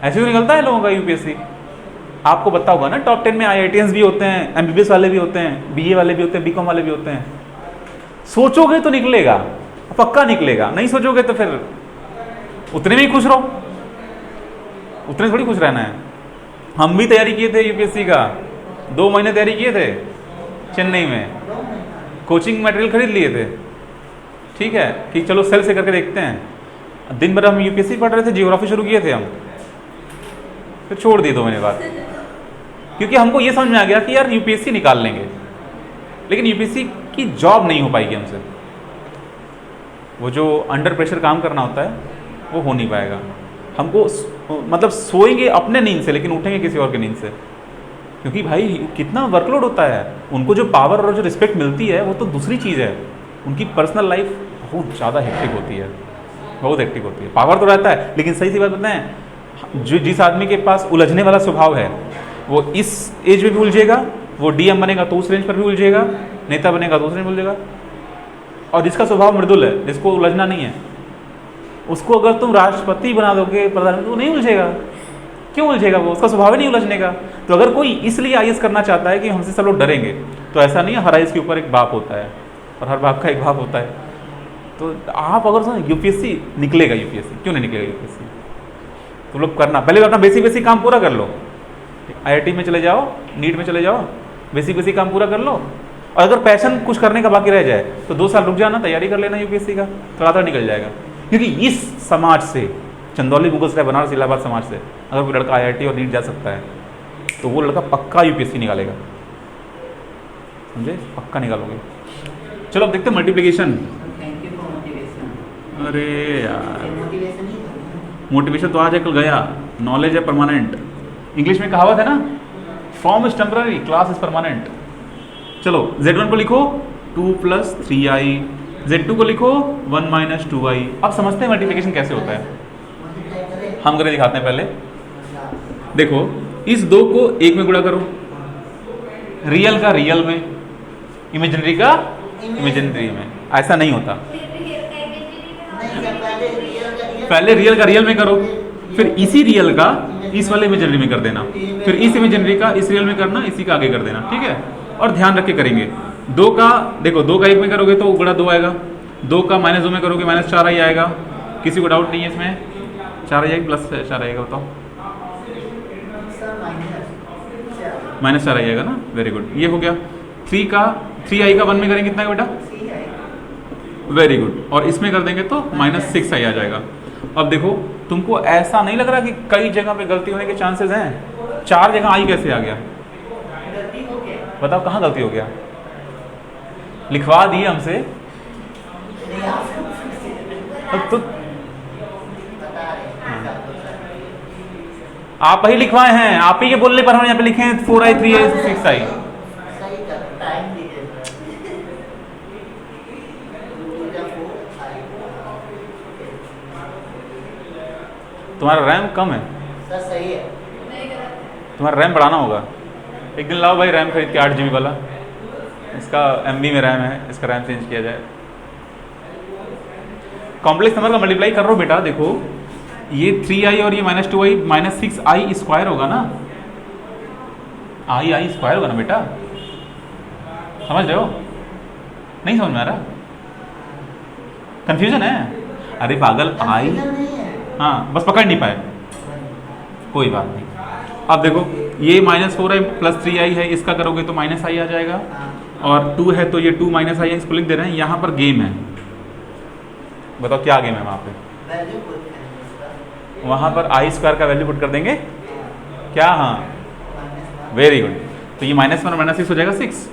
ऐसे तो निकलता है लोगों का यूपीएससी। आपको पता होगा ना, टॉप 10 में IITians भी होते हैं, MBBS वाले भी होते हैं, BA वाले भी होते हैं, BCom वाले भी होते हैं। सोचोगे तो निकलेगा, पक्का निकलेगा, नहीं सोचोगे तो फिर उतने में ही खुश रहो, उतने थोड़ी खुश रहना है। हम भी तैयारी किए थे यूपीएससी का, 2 महीने तैयारी किए थे चेन्नई में, कोचिंग मटेरियल खरीद लिए थे। ठीक है कि चलो सेल से करके देखते हैं। दिन भर हम यूपीएससी पढ़ रहे थे, जियोग्राफी शुरू किए थे हम, फिर छोड़ दिए 2 महीने बाद, क्योंकि हमको ये समझ में आ गया कि यार यूपीएससी निकाल लेंगे, लेकिन यूपीएससी की जॉब नहीं हो पाएगी हमसे। वो जो अंडर प्रेशर काम करना होता है वो हो नहीं पाएगा। हमको मतलब सोएंगे अपने नींद से, लेकिन उठेंगे किसी और के नींद से, क्योंकि भाई कितना वर्कलोड होता है। उनको जो पावर और जो रिस्पेक्ट मिलती है वो तो दूसरी चीज़ है। उनकी पर्सनल लाइफ बहुत ज़्यादा हेक्टिक होती है, बहुत हेक्टिक होती है। पावर तो रहता है, लेकिन सही सी बात बताएं, जो जिस आदमी के पास उलझने वाला स्वभाव है, वो इस एज में भी उलझेगा, वो डीएम बनेगा तो उस रेंज पर भी उलझेगा, नेता बनेगा तो उस रेंज में उलझेगा। और जिसका स्वभाव मृदुल है, जिसको उलझना नहीं है, उसको अगर तुम राष्ट्रपति बना दोगे, प्रधानमंत्री, वो नहीं उलझेगा। क्यों उलझेगा? वो, उसका स्वभाव ही नहीं उलझने का। तो अगर कोई इसलिए आईएएस करना चाहता है कि हमसे सब लोग डरेंगे, तो ऐसा नहीं है, हर आईएएस के ऊपर एक बाप होता है और हर बाप का एक बाप होता है। तो आप अगर सुनो यूपीएससी निकलेगा, यूपीएससी क्यों नहीं निकलेगा यूपीएससी? तो लोग करना, पहले अपना बेसिक काम पूरा कर लो, आईआईटी में चले जाओ, नीट में चले जाओ, बेसिक काम पूरा कर लो। और अगर पैशन कुछ करने का बाकी रह जाए तो 2 साल रुक जाना, तैयारी कर लेना यूपीएससी का, लगातार निकल जाएगा। क्योंकि इस समाज से, चंदौली, मुगलसराय, बनारस, इलाहाबाद समाज से अगर कोई लड़का आईआईटी और नीट जा सकता है तो वो लड़का पक्का यूपीएससी निकालेगा, समझे? पक्का निकालोगे। चलो अब देखते हैं multiplication. Thank you for motivation. अरे यार, मोटिवेशन ही था। मोटिवेशन तो आज है कल गया, नॉलेज है परमानेंट। इंग्लिश में कहावत है ना, form is temporary, class is permanent. चलो Z1 को लिखो 2 + 3i, Z2 को लिखो 1 - 2i। अब समझते हैं मल्टीप्लिकेशन कैसे होता है, हम करके दिखाते हैं। पहले देखो, इस 2 को 1 में गुणा करो, रियल का रियल में, इमेजिनरी का इमेजिनरी में। ऐसा नहीं होता, पहले रियल का रियल में करो, फिर इसी रियल का इस वाले इमेजिनरी में कर देना, फिर इस इमेजिनरी का इस रियल में करना, इसी का आगे कर देना, ठीक है? और ध्यान रख के करेंगे। 2 का देखो, 2 का 1 में करोगे तो गुणा 2 आएगा, 2 का -2 में करोगे -4i आएगा। किसी को डाउट नहीं है इसमें? 4i आएगा +4 आएगा, बताओ? -4i आएगा ना, वेरी गुड, ये हो गया। 3i का 1 में करेंगे कितना है बेटा? Very good. और इसमें कर देंगे तो -6i आ जाएगा। अब देखो, तुमको ऐसा नहीं लग रहा कि कई जगह पे गलती होने के चांसेस हैं? 4 जगह आई कैसे आ गया? बताओ कहाँ गलती हो गया? लिखवा दिए हमसे तो आप ही लिखवाए हैं, आप ही के बोलने पर हम यहाँ पे लिखे हैं 4i 3i 6i। तुम्हारा रैम कम है, सही है। तुम्हारा रैम बढ़ाना होगा। एक दिन लाओ भाई रैम खरीद के 8 GB वाला, इसका MB में रैम है, इसका रैम चेंज किया जाए। कॉम्प्लेक्स नंबर का मल्टीप्लाई कर रहा हूँ बेटा, देखो ये 3i और ये -2i -6i स्क्वायर होगा ना, i स्क्वायर होगा ना बेटा, समझ रहे हो? नहीं समझ में आ रहा? कंफ्यूजन है? अरे पागल, हाँ बस पकड़ नहीं पाए, कोई बात नहीं। अब देखो, ये -4i + 3i है, इसका करोगे तो -i आ जाएगा, और 2 है तो ये 2 - i है, इसको लिख दे रहे हैं। यहाँ पर गेम है, बताओ क्या गेम है वहाँ पे? वहाँ पर i² का वैल्यू पुट कर देंगे क्या? हाँ वेरी गुड। तो ये -1 और -6 हो जाएगा 6,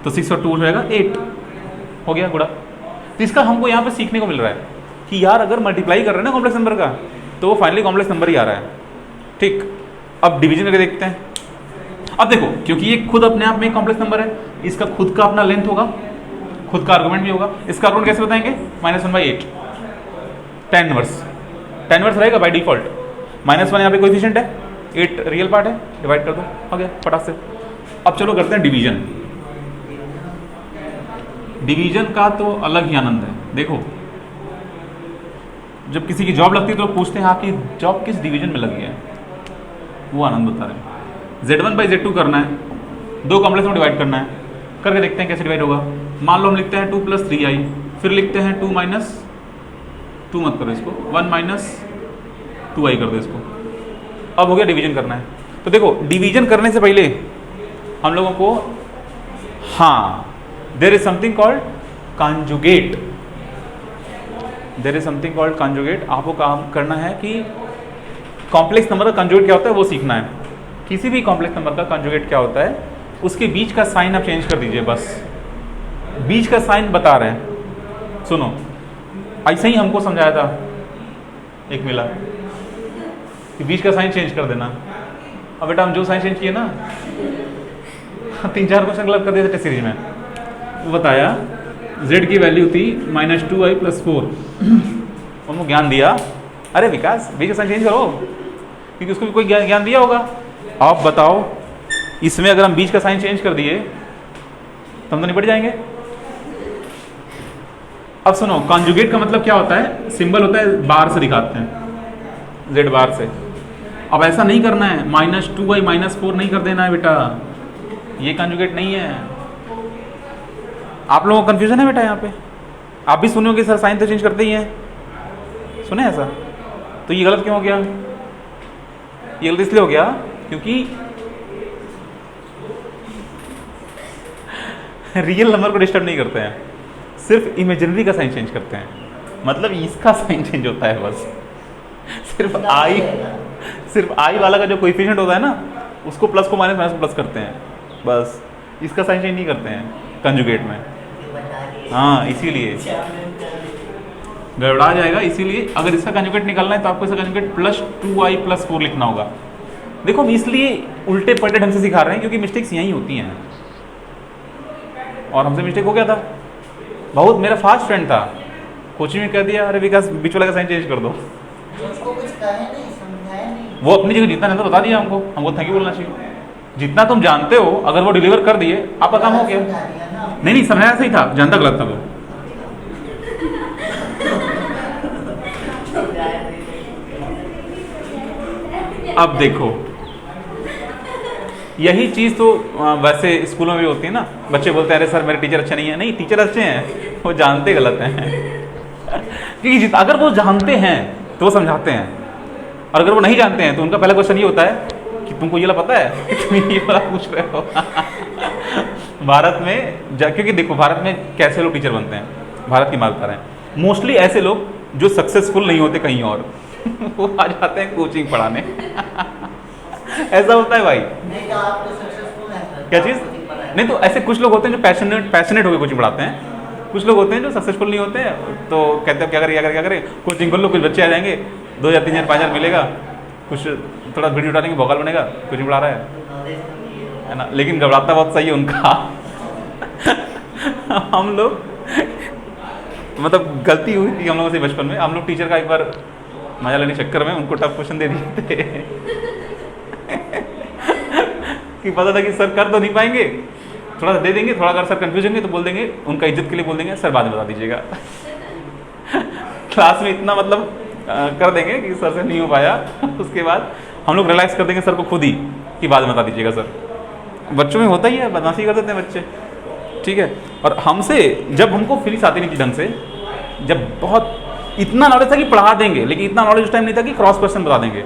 तो 6 और 2 हो जाएगा 8, हो गया गुड़ा। तो इसका हमको यहाँ पे सीखने को मिल रहा है कि यार अगर मल्टीप्लाई कर रहे हैं ना कॉम्प्लेक्स नंबर का, तो वो फाइनली कॉम्प्लेक्स नंबर ही आ रहा है, ठीक। अब डिवीजन करके देखते हैं। अब देखो, क्योंकि ये खुद अपने आप में एक कॉम्प्लेक्स नंबर है, इसका खुद का अपना लेंथ होगा, खुद का आर्गुमेंट भी होगा। इसका आर्गुमेंट कैसे बताएंगे? -1/8, 10 इनवर्स रहेगा बाय डिफॉल्ट। -1 यहाँ पे कोएफिशिएंट है, 8 रियल पार्ट है, डिवाइड कर दो, हो गया फटाक से। अब चलो करते हैं डिवीजन। डिवीजन का तो अलग ही आनंद है। देखो, जब किसी की जॉब लगती है तो पूछते हैं आपकी जॉब किस डिवीजन में लगी है, वो आनंद बता रहे हैं। Z1/Z2 करना है, 2 कॉम्प्लेक्स में डिवाइड करना है, करके देखते हैं कैसे डिवाइड होगा। मान लो हम लिखते हैं 2 + 3i, फिर लिखते हैं 2 मत करो इसको, 1 - 2i कर दो इसको। अब हो गया डिवीजन करना है। तो देखो, डिवीजन करने से पहले हम लोगों को, हाँ, there is something called conjugate, there is something called conjugate. आपको काम करना है कि कॉम्प्लेक्स नंबर का कॉन्जुगेट क्या होता है वो सीखना है। किसी भी कॉम्प्लेक्स नंबर का कॉन्जुगेट क्या होता है, उसके बीच का साइन आप चेंज कर दीजिए, बस बीच का साइन बता रहे हैं। सुनो, ऐसे ही हमको समझाया था एक मिला कि बीच का साइन चेंज कर देना। अब बेटा हम जो साइन चेंज किए ना 3-4 क्वेश्चन गलत कर दिए थे टेस्ट सीरीज में। वो बताया z की वैल्यू थी -2i + 4, उनको ज्ञान दिया, अरे विकास बीच का साइन चेंज करो, क्योंकि उसको भी कोई ज्ञान दिया होगा। आप बताओ इसमें अगर हम बीच का साइन चेंज कर दिए तो हम तो निपट जाएंगे। अब सुनो, कॉन्जुगेट का मतलब क्या होता है, सिंबल होता है बार से दिखाते हैं, जेड बार से। अब ऐसा नहीं करना है, -2y -4 नहीं कर देना है बेटा, ये कॉन्जुगेट नहीं है। आप लोगों को कंफ्यूजन है बेटा यहाँ पे? आप भी सुने होंगे सर साइन तो चेंज करते ही हैं, सुने ऐसा? तो ये गलत क्यों हो गया? ये गलत इसलिए हो गया क्योंकि रियल नंबर को डिस्टर्ब नहीं करते हैं, सिर्फ इमेजिनरी का साइन चेंज करते हैं। मतलब इसका साइन चेंज होता है बस, सिर्फ आई वाला का जो कोएफिशिएंट होता है ना, उसको प्लस को माइनस, माइनस को प्लस करते हैं बस, इसका साइन चेंज नहीं करते हैं कंजुगेट में। हाँ, इसीलिए गड़बड़ा जाएगा। इसीलिए अगर इसका कंजुगेट निकालना है तो आपको इसका कंजुगेट +2i + 4 लिखना होगा। देखो, हम इसलिए उल्टे पलटे ढंग से सिखा रहे हैं क्योंकि मिस्टेक्स यहीं होती हैं, और हमसे मिस्टेक हो गया था बहुत। मेरा फास्ट फ्रेंड था, कोचिंग में कह दिया, अरे विकास बीच वाला का साइन चेंज कर दो। उसको कुछ कहे नहीं, समझाया नहीं। वो अपनी जगह जितना जानता बता दिया हमको थैंक यू बोलना चाहिए। जितना तुम जानते हो अगर वो डिलीवर कर दिए, आपका काम हो गया। नहीं, समझाया सही था, जानता गलत था वो। अब देखो, यही चीज तो वैसे स्कूलों में भी होती है ना, बच्चे बोलते हैं अरे सर मेरे टीचर अच्छे नहीं है। नहीं, टीचर अच्छे हैं, वो जानते गलत हैं। क्योंकि अगर वो जानते हैं तो वो समझाते हैं, और अगर वो नहीं जानते हैं तो उनका पहला क्वेश्चन ये होता है कि तुमको ये वाला पता है, तुम ये वाला पूछ रहे हो। भारत में क्योंकि देखो, भारत में कैसे लोग टीचर बनते हैं, भारत की बात कर रहे हैं, मोस्टली ऐसे लोग जो सक्सेसफुल नहीं होते कहीं और, वो आ जाते हैं कोचिंग पढ़ाने। ऐसा होता है भाई। नहीं तो आप तो सक्सेसफुल हैं। क्या चीज़? नहीं तो ऐसे कुछ लोग होते हैं जो पैशनेट होकर कोचिंग पढ़ाते हैं, कुछ लोग होते हैं जो सक्सेसफुल नहीं होते हैं, तो कहते हैं क्या करें, कोचिंग कर लो, कुछ बच्चे आ जाएंगे, 2,000 3,000 5,000 मिलेगा, कुछ थोड़ा वीडियो डालेंगे, भोकाल बनेगा, कोचिंग पढ़ा रहा है ना। लेकिन घबराता बहुत सही है उनका। हम लोग, मतलब गलती हुई थी हम लोगों से बचपन में, हम लोग टीचर का एक बार मजा लेने के चक्कर में उनको टफ क्वेश्चन दे दिए थे। कि पता था कि सर कर तो नहीं पाएंगे, थोड़ा सा दे देंगे, थोड़ा अगर सर कंफ्यूज होंगे तो बोल देंगे, उनका इज्जत के लिए बोल देंगे सर बाद में बता दीजिएगा। क्लास में इतना मतलब कर देंगे कि सर से नहीं हो पाया, उसके बाद हम लोग रिलैक्स कर देंगे सर को खुद ही कि बाद में बता दीजिएगा सर। बच्चों में होता ही है, बदमाशी कर देते हैं बच्चे, ठीक है। और हमसे जब हमको फीलिंग्स आती नहीं थी ढंग से, जब बहुत इतना नॉलेज था कि पढ़ा देंगे, लेकिन इतना नॉलेज उस टाइम नहीं था कि क्रॉस क्वेश्चन बता देंगे,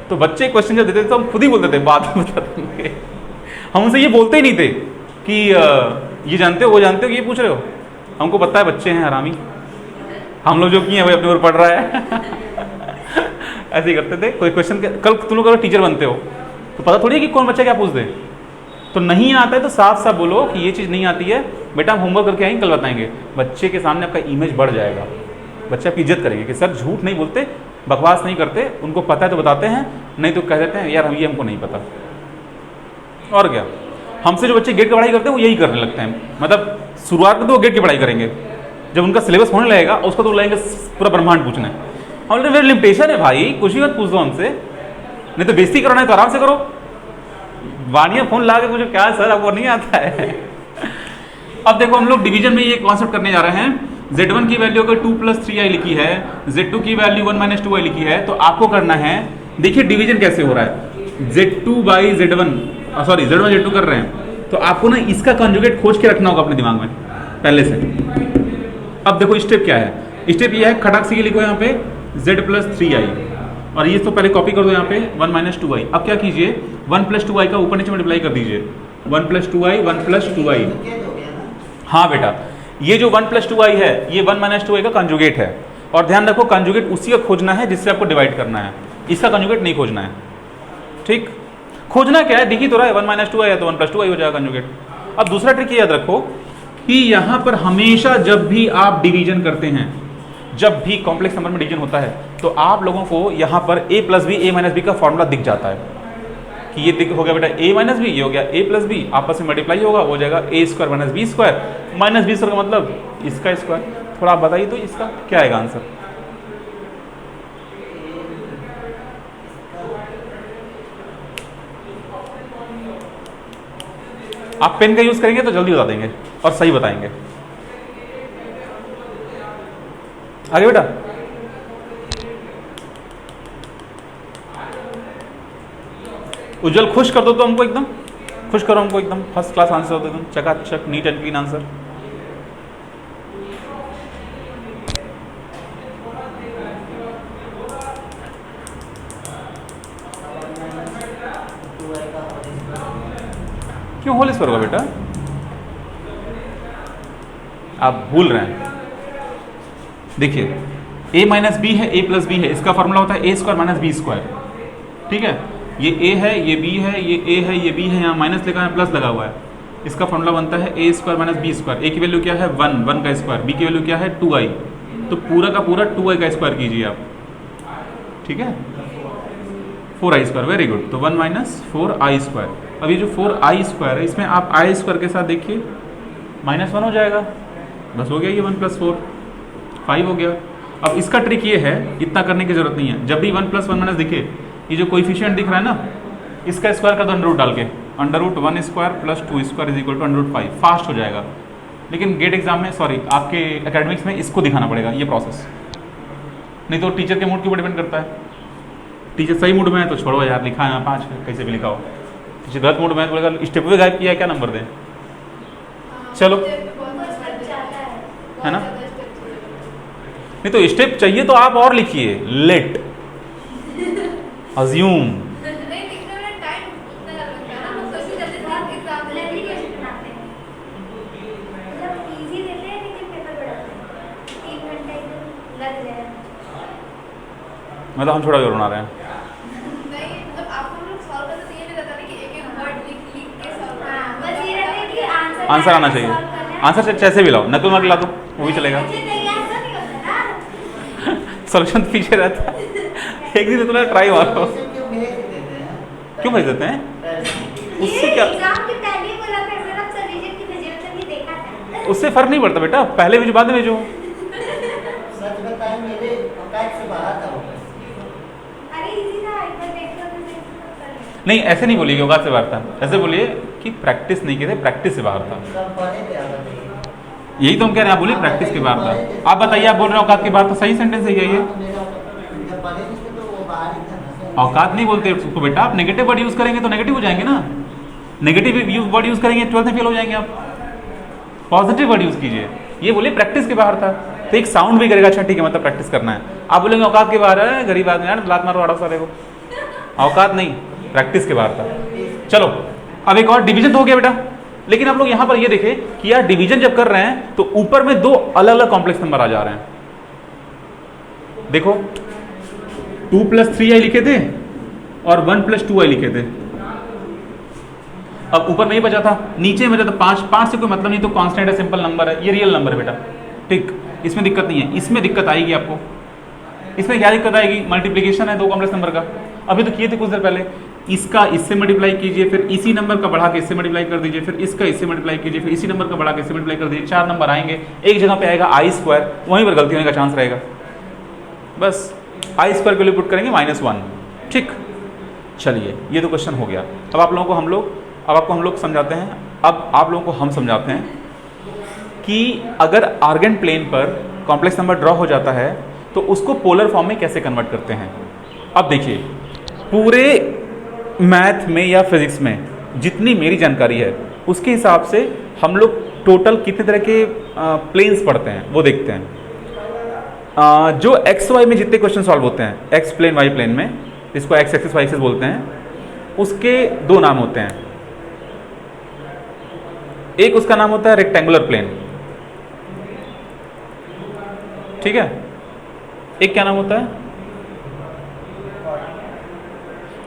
तो बच्चे क्वेश्चन जब देते थे तो हम खुद ही बोलते थे बाद में बता देंगे। हम उनसे ये बोलते ही नहीं थे कि ये जानते हो वो जानते हो, ये पूछ रहे हो। हमको पता है बच्चे हैं हरामी, हम लोग जो किए हैं वही अपने ऊपर पढ़ रहा है। ऐसे ही करते थे। कोई क्वेश्चन, कल तुम लोग अगर टीचर बनते हो तो पता थोड़ी है कि कौन बच्चा क्या पूछ दे। तो नहीं आता है तो साफ साफ बोलो कि ये चीज़ नहीं आती है बेटा, हम होमवर्क करके आएंगे, कल बताएंगे। बच्चे के सामने आपका इमेज बढ़ जाएगा, बच्चे आपकी इज्जत करेंगे कि सर झूठ नहीं बोलते, बकवास नहीं करते, उनको पता है तो बताते हैं, नहीं तो कह देते हैं यार ये हमको नहीं पता। और क्या, हमसे जो बच्चे गेट की पढ़ाई करते हैं वो यही करने लगते हैं। मतलब शुरुआत में तो वो गेट की पढ़ाई करेंगे, जब उनका सिलेबस होने लगेगा उसको तो लगेंगे पूरा ब्रह्मांड पूछना है। हम लोग मेरी लिमिटेशन है भाई, कुछ ही मत पूछ दो हमसे, नहीं तो बेइज्जती कराना है तो आराम से करो। वाणिया फोन ला के मुझे क्या सर आपको नहीं आता है। अब देखो हम लोग डिवीजन में ये कॉन्सेप्ट करने जा रहे हैं। Z1 की वैल्यू अगर 2 + 3i लिखी है, Z2 की वैल्यू 1 - 2i लिखी है, तो आपको करना है, देखिए डिवीजन कैसे हो रहा है। Z2/Z1, सॉरी Z1 Z2 कर रहे हैं, तो आपको ना इसका कंजुगेट खोज के रखना होगा अपने दिमाग में पहले से। अब देखो स्टेप क्या है, स्टेप ये है, खटाक से लिखो यहाँ पे Z + 3i, और ये तो पहले कॉपी कर दो यहाँ पे 1 - 2i। अब क्या कीजिए, 1 + 2i का ऊपर नीचे मल्टीप्लाई कर दीजिए, 1 + 2i 1 + 2i। हाँ बेटा, ये जो 1 + 2i है ये 1 - 2i का कंजुगेट है। और ध्यान रखो कंजुगेट उसी का खोजना है जिससे आपको डिवाइड करना है, इसका कंजुगेट नहीं खोजना है, ठीक। खोजना क्या है, दिख ही तो रहा है 1 - 2i है तो 1 + 2i हो जाएगा कंजुगेट। अब दूसरा ट्रिक याद रखो कि यहाँ पर हमेशा जब भी आप डिवीजन करते हैं, जब भी कॉम्प्लेक्स नंबर में डिवीजन होता है, तो आप लोगों को यहाँ पर a + b a - b का फॉर्मूला दिख जाता है कि ये दिख हो गया बेटा a - b, ये हो गया a + b, आपस में मल्टीप्लाई होगा, हो जाएगा a² - b²। -b² का मतलब इसका स्क्वायर। थोड़ा आप बताइए तो इसका क्या आएगा आंसर। आप पेन का यूज करेंगे तो जल्दी बता देंगे और सही बताएंगे। आगे बेटा, उज्जवल खुश कर दो तो हमको एकदम, खुश करो हमको एकदम, फर्स्ट क्लास आंसर होते एकदम चकाचक, नीट एंड क्लीन आंसर। क्यों होल स्क्वायर होगा बेटा? आप भूल रहे हैं। देखिए a माइनस बी है, a प्लस बी है, इसका फॉर्मूला होता है a square minus b square. ठीक है, ये a है, ये b है, ये a है, ये b है, यहाँ माइनस लिखा है, प्लस लगा हुआ है। इसका फॉर्मूला बनता है a square minus b square. a की वैल्यू क्या है 1, 1 का स्क्वायर, b की वैल्यू क्या है 2i, तो पूरा का पूरा 2i का स्क्वायर कीजिए आप। ठीक है, 4i स्क्वायर, वेरी गुड। तो 1 माइनस 4i स्क्वायर। अब ये जो 4i स्क्वायर है, इसमें आप i स्क्वायर के साथ देखिए -1 हो जाएगा, बस हो गया ये 1 प्लस 4, 5 हो गया। अब इसका ट्रिक ये है, इतना करने की जरूरत नहीं है। जब भी 1 प्लस 1 माइनस दिखे, ये जो कोएफिशिएंट दिख रहा है ना, इसका स्क्वायर कर दो अंडर रूट डाल के, under root 1 square plus 2 square is equal to under root 5, fast हो जाएगा। लेकिन गेट एग्जाम में, सॉरी आपके एकेडमिक्स में इसको दिखाना पड़ेगा ये प्रोसेस, नहीं तो टीचर के मूड के ऊपर डिपेंड करता है। टीचर सही मूड में है तो छोड़ो यार, लिखा है 5 कैसे भी लिखा हो। टीचर गलत मूड में है तो बोलेगा स्टेप पे गायब किया है, क्या नंबर दें। चलो, है ना, नहीं तो स्टेप चाहिए तो आप और लिखिए, लेट, अज्यूम। मतलब हम थोड़ा और बना रहे हैं। आंसर आना चाहिए, आंसर जैसे भी लाओ, नकल मत ला दो वो भी चलेगा। सोल्यूशन पीछे रहता है, एक दिन थोड़ा ट्राई मारो। क्यों भेज देते हैं? उससे क्या, उससे फर्क नहीं पड़ता बेटा, पहले भेजो बाद में भेजो। सच बताएं मेरे औकात से बाहर था वो। नहीं ऐसे नहीं बोलिए औकात से बाहर था, ऐसे बोलिए कि प्रैक्टिस नहीं किए थे, प्रैक्टिस से बाहर था। यही तो हम कह रहे हैं, आप बोलिए प्रैक्टिस के बाहर था। आप बताइए, आप बोल रहे हैं औकात के बाहर, तो सही सेंटेंस है ये। औकात नहीं बोलते उसको बेटा, आप नेगेटिव वर्ड यूज करेंगे तो नेगेटिव हो जाएंगे ना, नेगेटिव वर्ड यूज करेंगे 12th में फेल हो जाएंगे आप। पॉजिटिव वर्ड यूज कीजिए, ये बोलिए प्रैक्टिस के बाहर था, तो एक साउंड भी करेगा, अच्छा ठीक है मतलब प्रैक्टिस करना है। आप बोलेंगे औकात के बाहर है, गरीब आदमी यार लात मारो 8 साले को, औकात नहीं, प्रैक्टिस के बाहर था। चलो अब एक और डिवीजन तो हो गया बेटा, लेकिन आप लोग यहां पर ये देखें कि यार डिवीजन जब कर रहे हैं तो ऊपर में 2 अलग अलग कॉम्प्लेक्स नंबर आ जा रहे हैं। देखो 2 + 3i लिखे थे और 1 + 2i लिखे थे। अब ऊपर में ही बचा था, नीचे में बचा था 5, 5 से कोई मतलब नहीं, तो कांस्टेंट है, सिंपल नंबर है, ये रियल नंबर है बेटा। ठीक, इसमें दिक्कत नहीं है। इसमें दिक्कत आएगी आपको, इसमें क्या दिक्कत आएगी? मल्टीप्लिकेशन है 2 कॉम्प्लेक्स नंबर का, अभी तो किए थे कुछ देर पहले। इसका इससे मल्टीप्लाई कीजिए, फिर इसी नंबर का बढ़ा के इससे मल्टीप्लाई कर दीजिए, फिर इसका इससे मल्टीप्लाई कीजिए, फिर इसी नंबर का बढ़ा के इससे मल्टीप्लाई कर दीजिए। 4 नंबर आएंगे, एक जगह पे आएगा i², वहीं पर गलती होने का चांस रहेगा। बस i² के लिए पुट करेंगे -1। ठीक, चलिए ये तो क्वेश्चन हो गया। अब आप लोगों को हम लोग समझाते हैं, अब आप लोगों को हम समझाते हैं कि अगर आर्गेंट प्लेन पर कॉम्प्लेक्स नंबर ड्रॉ हो जाता है तो उसको पोलर फॉर्म में कैसे कन्वर्ट करते हैं। अब देखिए, पूरे मैथ में या फिजिक्स में जितनी मेरी जानकारी है उसके हिसाब से हम लोग टोटल कितने तरह के प्लेन्स पढ़ते हैं वो देखते हैं। जो एक्स वाई में जितने क्वेश्चन सॉल्व होते हैं, एक्स प्लेन वाई प्लेन में, इसको एक्स एक्सिस वाई एक्सिस बोलते हैं, उसके 2 नाम होते हैं। एक उसका नाम होता है रेक्टेंगुलर प्लेन, ठीक है। एक क्या नाम होता है?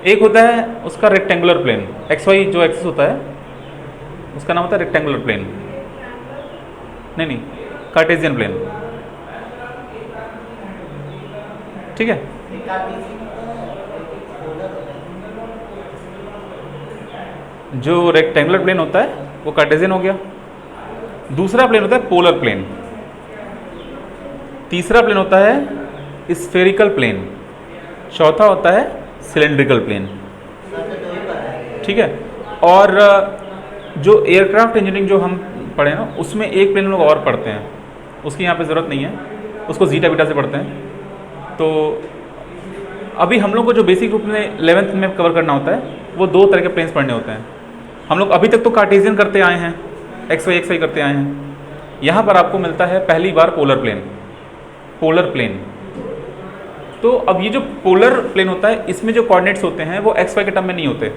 एक होता है उसका रेक्टेंगुलर प्लेन, एक्स वाई जो एक्सिस होता है उसका नाम होता है रेक्टेंगुलर प्लेन। नहीं, कार्टेशियन प्लेन, ठीक है। जो रेक्टेंगुलर प्लेन होता है वो कार्टेशियन हो गया। दूसरा प्लेन होता है पोलर प्लेन। तीसरा प्लेन होता है स्फेरिकल प्लेन। चौथा होता है सिलेंड्रिकल प्लेन, ठीक है। और जो एयरक्राफ्ट इंजीनियरिंग जो हम पढ़े ना, उसमें एक प्लेन हम लोग और पढ़ते हैं, उसकी यहाँ पे ज़रूरत नहीं है, उसको जीटा बीटा से पढ़ते हैं। तो अभी हम लोग को जो बेसिक रूप में 11th में कवर करना होता है वो दो तरह के प्लेन्स पढ़ने होते हैं। हम लोग अभी तक तो कार्टेशियन करते आए हैं, एक्स वाई करते आए हैं। यहाँ पर आपको मिलता है पहली बार पोलर प्लेन, पोलर प्लेन। तो अब ये जो पोलर प्लेन होता है, इसमें जो कोऑर्डिनेट्स होते हैं वो एक्स वाई के टर्म में नहीं होते।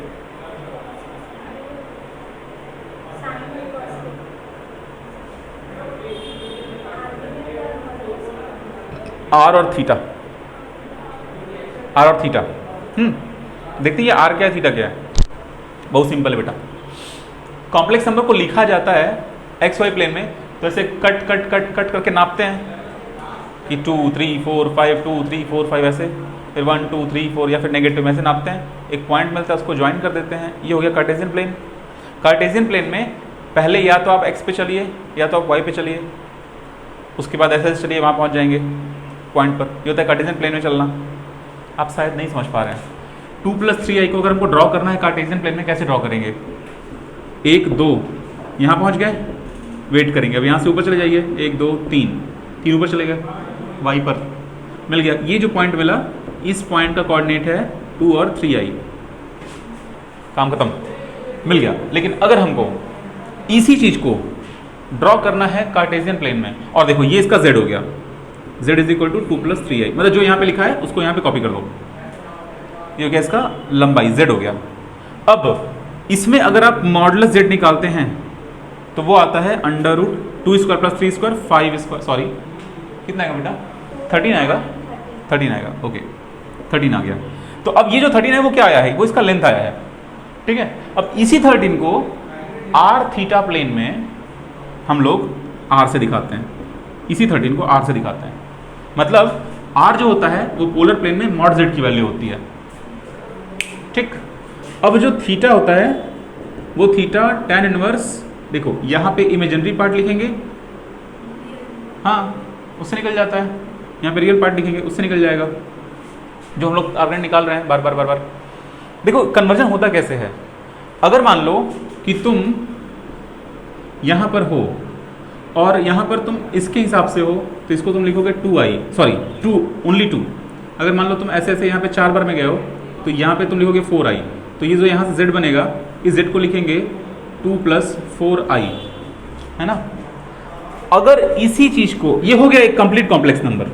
आर और थीटा, आर और थीटा। देखते हैं ये आर क्या है, थीटा क्या है। बहुत सिंपल है बेटा। कॉम्प्लेक्स नंबर को लिखा जाता है एक्स वाई प्लेन में, तो ऐसे कट कट कट कट करके नापते हैं कि 2 3 4 5 2 3 4 5 ऐसे, फिर 1 2 3 4 या फिर नेगेटिव में ऐसे नापते हैं। एक पॉइंट मिलता है, उसको ज्वाइन कर देते हैं। ये हो गया कार्टेशियन प्लेन। कार्टेशियन प्लेन में पहले या तो आप एक्स पे चलिए या तो आप वाई पे चलिए, उसके बाद ऐसे चलिए, वहाँ पहुँच जाएंगे पॉइंट पर। ये होता है कार्टेशियन प्लेन में चलना। आप शायद नहीं समझ पा रहे हैं। 2 + 3i को अगर हमको ड्रॉ करना है कार्टेशियन प्लेन में, कैसे ड्रॉ करेंगे? 1 2 यहाँ पहुँच गए, वेट करेंगे। अब यहाँ से ऊपर चले जाइए, 1 2 3 ऊपर चले गए, वाई पर मिल गया। ये जो पॉइंट मिला, इस पॉइंट का कोऑर्डिनेट है 2 और 3i। काम खत्म, मिल गया। लेकिन अगर हमको इसी चीज को ड्रॉ करना है कार्टेशियन प्लेन में, और देखो ये इसका z हो गया, z = 2 + 3i, मतलब जो यहाँ पे लिखा है उसको यहाँ पे कॉपी कर दो। ये हो गया इसका लंबाई, z हो गया। अब इसमें अगर आप मॉडुलस z निकालते हैं तो वो आता है √2² + 3² 5², सॉरी कितना आएगा बेटा? 13 आएगा, 13 आएगा। ओके 13 आ गया। तो अब ये जो 13 है वो क्या आया है? वो इसका लेंथ आया है, ठीक है। अब इसी 13 को आर थीटा प्लेन में हम लोग आर से दिखाते हैं, इसी 13 को आर से दिखाते हैं। मतलब आर जो होता है वो पोलर प्लेन में मॉड z की वैल्यू होती है, ठीक। अब जो थीटा होता है वो थीटा tan इनवर्स, देखो यहाँ पे इमेजिनरी पार्ट लिखेंगे, हाँ उससे निकल जाता है। यहाँ पे रियल पार्ट लिखेंगे, उससे निकल जाएगा, जो हम लोग आर्गुमेंट निकाल रहे हैं बार बार बार बार। देखो कन्वर्जन होता कैसे है। अगर मान लो कि तुम यहाँ पर हो और यहाँ पर तुम इसके हिसाब से हो, तो इसको तुम लिखोगे 2i, सॉरी 2 ओनली 2। अगर मान लो तुम ऐसे ऐसे यहाँ पे 4 बार में गए हो, तो यहाँ पे तुम लिखोगे 4i। तो ये जो यहाँ से z बनेगा, इस z को लिखेंगे 2 + 4i, है ना। अगर इसी चीज को, ये हो गया एक कंप्लीट कॉम्प्लेक्स नंबर,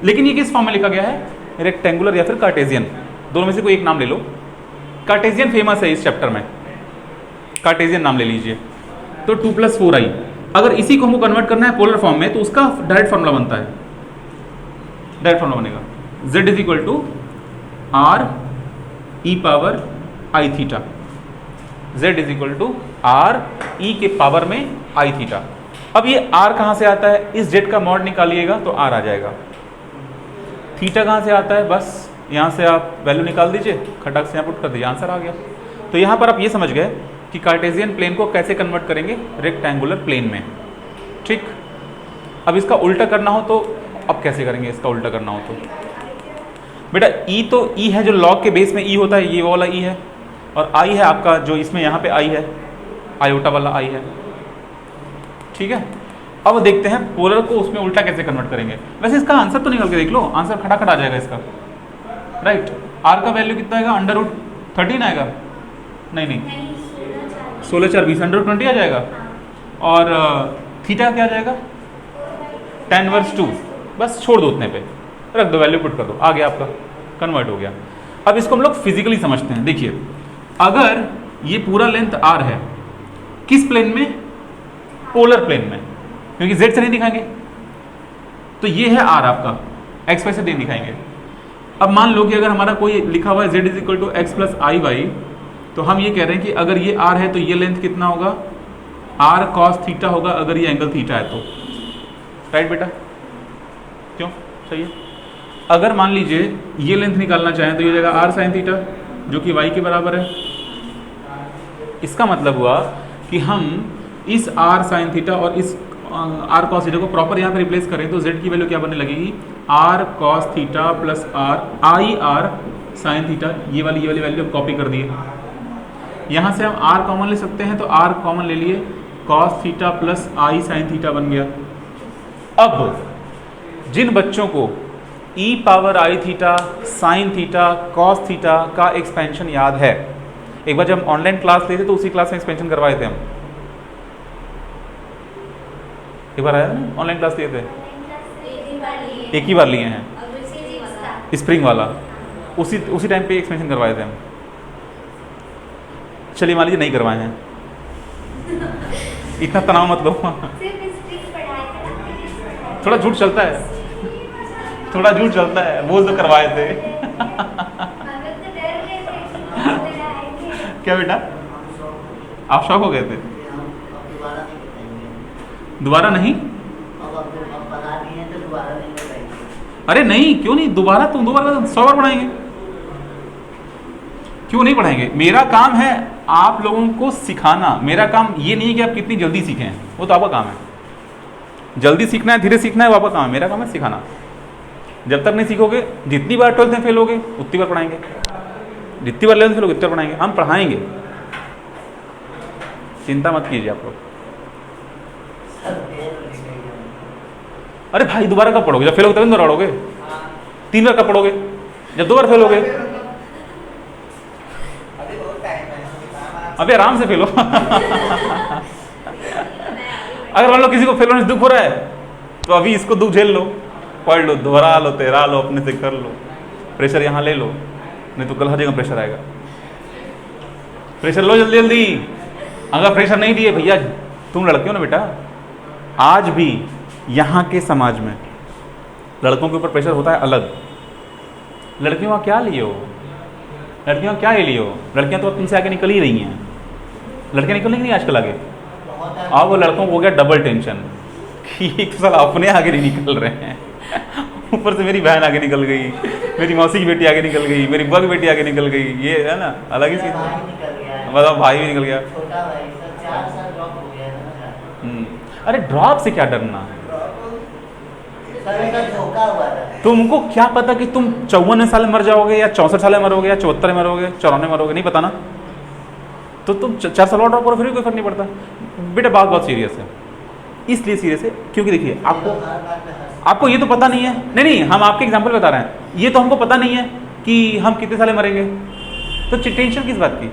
लेकिन ये किस फॉर्म में लिखा गया है? रेक्टेंगुलर या फिर कार्टेशियन, दोनों में से कोई एक नाम ले लो। कार्टेशियन फेमस है इस चैप्टर में, कार्टेशियन नाम ले लीजिए। तो 2 + 4i, अगर इसी को हमको कन्वर्ट करना है पोलर फॉर्म में, तो उसका डायरेक्ट फॉर्मूला बनता है, डायरेक्ट फॉर्मूला बनेगा z = r e⁻i theta, z = r e के पावर में i थीटा। अब ये r कहाँ से आता है? इस z का मॉड निकालिएगा तो r आ जाएगा। थीटा कहाँ से आता है? बस यहाँ से आप वैल्यू निकाल दीजिए, खटक से यहाँ पुट कर दीजिए, आंसर आ गया। तो यहाँ पर आप ये समझ गए कि कार्टेशियन प्लेन को कैसे कन्वर्ट करेंगे रेक्टेंगुलर प्लेन में, ठीक। अब इसका उल्टा करना हो तो अब कैसे करेंगे? इसका उल्टा करना हो तो बेटा ई, तो ई है जो लॉग के बेस में ई होता है, ये वाला ई है, और आई है आपका जो इसमें यहाँ पे आई है, आयोटा वाला आई है, ठीक है। अब देखते हैं पोलर को उसमें उल्टा कैसे कन्वर्ट करेंगे। वैसे इसका आंसर तो निकल के देख लो, आंसर खटाखट आ जाएगा इसका, राइट। आर का वैल्यू कितना आएगा? √13 आएगा, नहीं 16 4 20, √20 आ जाएगा। और थीटा क्या आ जाएगा? tan इनवर्स 2, बस छोड़ दो उतने पे, रख दो, वैल्यू पुट कर दो, आ गया आपका, कन्वर्ट हो गया। अब इसको हम लोग फिजिकली समझते हैं। देखिए अगर ये पूरा लेंथ r है, किस प्लेन में? पोलर प्लेन में, क्योंकि z से नहीं दिखाएंगे, तो ये है r आपका, x y से नहीं दिखाएंगे। अब मान लो कि अगर हमारा कोई लिखा हुआ है z = x + iy, तो हम ये कह रहे हैं कि अगर ये r है तो ये लेंथ कितना होगा? r cos थीटा होगा, अगर ये एंगल थीटा है तो, राइट बेटा? क्यों सही है। अगर मान लीजिए ये लेंथ निकालना चाहें तो ये जगह r sin थीटा, जो कि y के बराबर है। इसका मतलब हुआ कि हम इस r sin थीटा और इस r cos थीटा को प्रॉपर यहाँ पे रिप्लेस करें तो z की वैल्यू क्या बनने लगेगी? r cos theta + r i r sin theta. ये वाली वैल्यू कॉपी कर दिए। यहाँ से हम r कॉमन ले सकते हैं, तो r कॉमन ले लिए, cos theta plus i sin theta बन गया। अब जिन बच्चों को e power i theta sine theta cos theta का एक्सपेंशन याद है, एक बार जब हम ऑनलाइन क्लास लेते तो उसी क्लास में एक्सपेंशन करवाए थे हम, एक बार आया ना ऑनलाइन क्लास लिए थे, एक ही बार लिए हैं स्प्रिंग वाला, उसी टाइम पे एक्सपेंशन करवाए थे हम। चलिए मान लीजिए नहीं करवाए हैं, इतना तनाव मत लो। थोड़ा झूठ चलता है, थोड़ा झूठ चलता है, वो जो करवाए थे। क्या बेटा आप शौक हो गए थे? दोबारा नहीं? अरे नहीं, क्यों नहीं, दोबारा 100 बार पढ़ाएंगे, क्यों नहीं पढ़ाएंगे? मेरा काम है आप लोगों को सिखाना, मेरा काम ये नहीं है कि आप कितनी जल्दी सीखें, वो तो आपका काम है। जल्दी सीखना है, धीरे सीखना है, वो आपका काम है, मेरा काम है सिखाना। जब तक नहीं सीखोगे, जितनी बार 12th में फेल होगे उतनी बार पढ़ाएंगे, जितनी बार 11th फेल होगे उतनी बार पढ़ाएंगे, हम पढ़ाएंगे, चिंता मत कीजिए आप लोग। अरे भाई दोबारा कब पढ़ोगे? जब फेल होगे तभी दोबारा पढ़ोगे। 3 बार कब पढ़ोगे? जब 2 बार फेल होगे। अबे आराम से फेलो। अगर मान लो किसी को फेल होने से दुख हो रहा है तो अभी इसको दुख झेल लो, पढ़ लो, दोहरा लो, तेरा लो, अपने से कर लो, प्रेशर यहाँ ले लो, नहीं तो कल हर जगह प्रेशर आएगा। प्रेशर लो जल्दी जल्दी। अगर प्रेशर नहीं दिए भैया, तुम लड़के हो ना बेटा, आज भी यहाँ के समाज में लड़कों के ऊपर प्रेशर होता है अलग। लड़कियों का क्या लिए हो? लड़कियों का क्या ले लिए हो? लड़कियां तो तुमसे आगे निकल ही रही हैं, लड़कियां निकल ही नहीं आजकल आगे। अब वो लड़कों को हो गया डबल टेंशन कि एक तो साल अपने आगे नहीं निकल रहे हैं, ऊपर से मेरी बहन आगे निकल गई, मेरी मौसी की बेटी आगे निकल गई, मेरी बुआ की बेटी आगे निकल गई, ये है ना अलग ही चीज। मतलब भाई भी निकल गया। अरे ड्रॉप से क्या डरना? तुमको क्या पता कि तुम 54 साल में मर जाओगे या 64 साल में मरोगे या 74 में मरोगे, 94 में मरोगे, नहीं पता ना। तो तुम 4 साल और ड्रॉप करो, फिर भी कोई फर्क नहीं पड़ता। बेटा बात बहुत सीरियस है, इसलिए सीरियस है क्योंकि देखिए आपको ये तो पता नहीं है। नहीं, हम आपके एग्जाम्पल बता रहे हैं, ये तो हमको पता नहीं है कि हम कितने साल में मरेंगे, तो टेंशन किस बात की?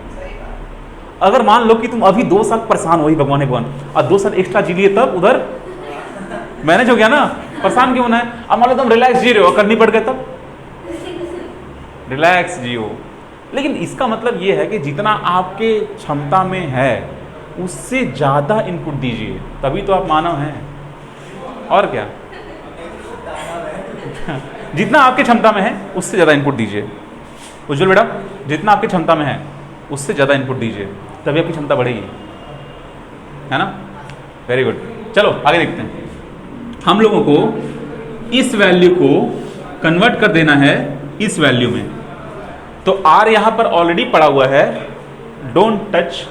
अगर मान लो कि तुम अभी 2 साल परेशान हो ही भगवान है भगवान, और 2 साल एक्स्ट्रा जी लिए, तब उधर मैनेज हो गया ना, परेशान क्यों होना है? अब मान लो तुम रिलैक्स जी रहे हो, करनी पड़ गए तब रिलैक्स जियो। लेकिन इसका मतलब ये है कि जितना आपके क्षमता में है उससे ज्यादा इनपुट दीजिए, तभी तो आप मानव हैं। और क्या? जितना आपके क्षमता में है उससे ज्यादा इनपुट दीजिए। उज्जवल बेटा, जितना आपकी क्षमता में है उससे ज्यादा इनपुट दीजिए, तभी आपकी क्षमता बढ़ेगी, है ना? Very good. चलो आगे देखते हैं। हम लोगों को इस वैल्यू को कन्वर्ट कर देना है इस वैल्यू में, तो r यहां पर ऑलरेडी पड़ा हुआ है, don't touch.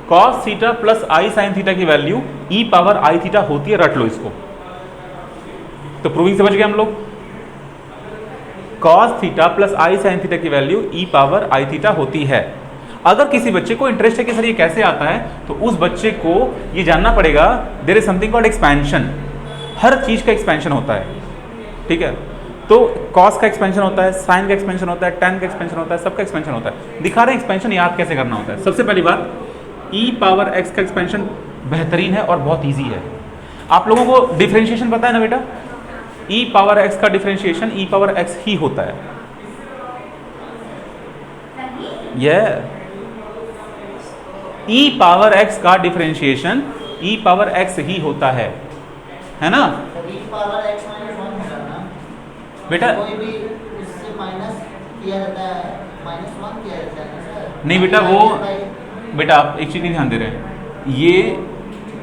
cos theta plus i sin theta की value e power i theta होती है, रट लो इसको। तो प्रूविंग समझ गए हम लोग। cos theta plus i sin theta की value e power i theta होती है। अगर किसी बच्चे को इंटरेस्ट है कि सर ये कैसे आता है, तो उस बच्चे को ये जानना पड़ेगा there is something called expansion. हर चीज का एक्सपेंशन होता है, ठीक है? तो cos का एक्सपेंशन होता है, sin का एक्सपेंशन होता है, tan का एक्सपेंशन होता है, सबका एक्सपेंशन होता है। दिखा रहे हैं एक्सपेंशन याद कैसे करना होता है। सबसे पहली बात, e पावर x का एक्सपेंशन बेहतरीन है और बहुत ईजी है। आप लोगों को डिफरेंशिएशन पता है ना बेटा? e पावर x का डिफरेंशिएशन e पावर x ही होता है। e पावर x का डिफरेंशिएशन e पावर x ही होता है ना बेटा? नहीं बेटा, वो बेटा आप एक चीज नहीं ध्यान दे रहे हैं, ये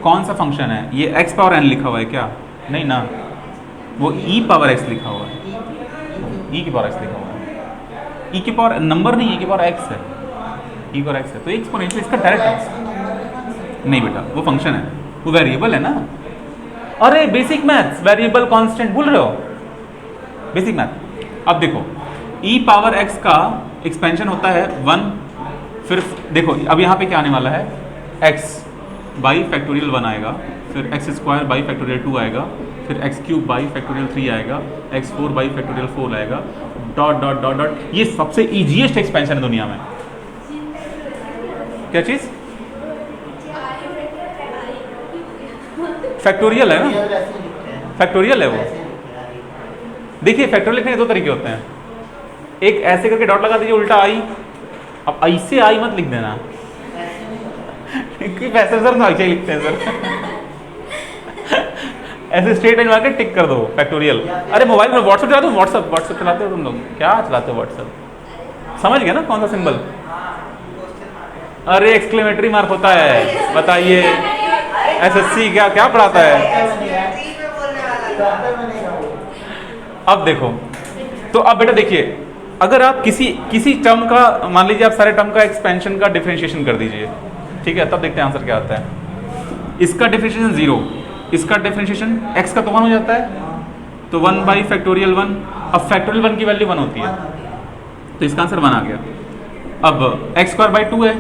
कौन सा फंक्शन है? ये x पावर n लिखा हुआ है क्या? नहीं ना, वो e पावर x लिखा हुआ है, e की पावर x लिखा हुआ है। e की पावर नंबर नहीं है, e की पावर x है, e की पावर x है, तो एक्सपोनेंशियल इसका डायरेक्ट है। नहीं बेटा, वो फंक्शन है, वो वेरिएबल है ना। अरे बेसिक मैथ्स, वेरिएबल कांस्टेंट भूल रहे हो? Basic math. अब देखो, e पावर x का एक्सपेंशन होता है 1 फिर देखो अब यहाँ पे क्या आने वाला है, x बाई फैक्टोरियल 1 आएगा, फिर x स्क्वायर बाई फैक्टोरियल 2 आएगा, फिर x क्यूब बाई फैक्टोरियल 3 आएगा, x4 बाई फैक्टोरियल 4 आएगा, डॉट डॉट डॉट डॉट। ये सबसे ईजीएस्ट एक्सपेंशन है दुनिया में। क्या चीज़? फैक्टोरियल है ना, रियल वैसे लिखते हैं, फैक्टोरियल है वो। वैसे लिखते हैं। देखिए फैक्टोरियल लिखने के दो तरीके होते हैं, एक ऐसे करके डॉट लगा दीजिए उल्टा आई, अब ऐसे आई मत लिख देना कि वैसे सर ना ऐसे ही लिखते हैं सर ऐसे स्ट्रेट लाइन मार के टिक कर दो फैक्टोरियल। अरे मोबाइल में व्हाट्सएप चलाते हो, व्हाट्सएप चलाते हो तुम लोग, क्या चलाते हो व्हाट्सएप? समझ गए ना कौन सा सिंबल? अरे एक्सक्लेमेटरी मार्क होता है, बताइए एसएससी क्या क्या पढ़ाता है? डॉक्टर बनेगा वो। अब देखो, तो अब बेटा देखिए, अगर आप किसी टर्म का मान लीजिए, आप सारे टर्म का एक्सपेंशन का डिफरेंशिएशन कर दीजिए, ठीक है, तब देखते हैं आंसर क्या आता है। इसका डिफरेंशिएशन 0, इसका डिफरेंशिएशन x का तो 1 हो जाता है, तो 1 बाई फैक्टोरियल 1। अब फैक्टोरियल 1 की वैल्यू 1 होती है, तो इसका आंसर 1 आ गया। अब x स्क्वायर बाई 2 है,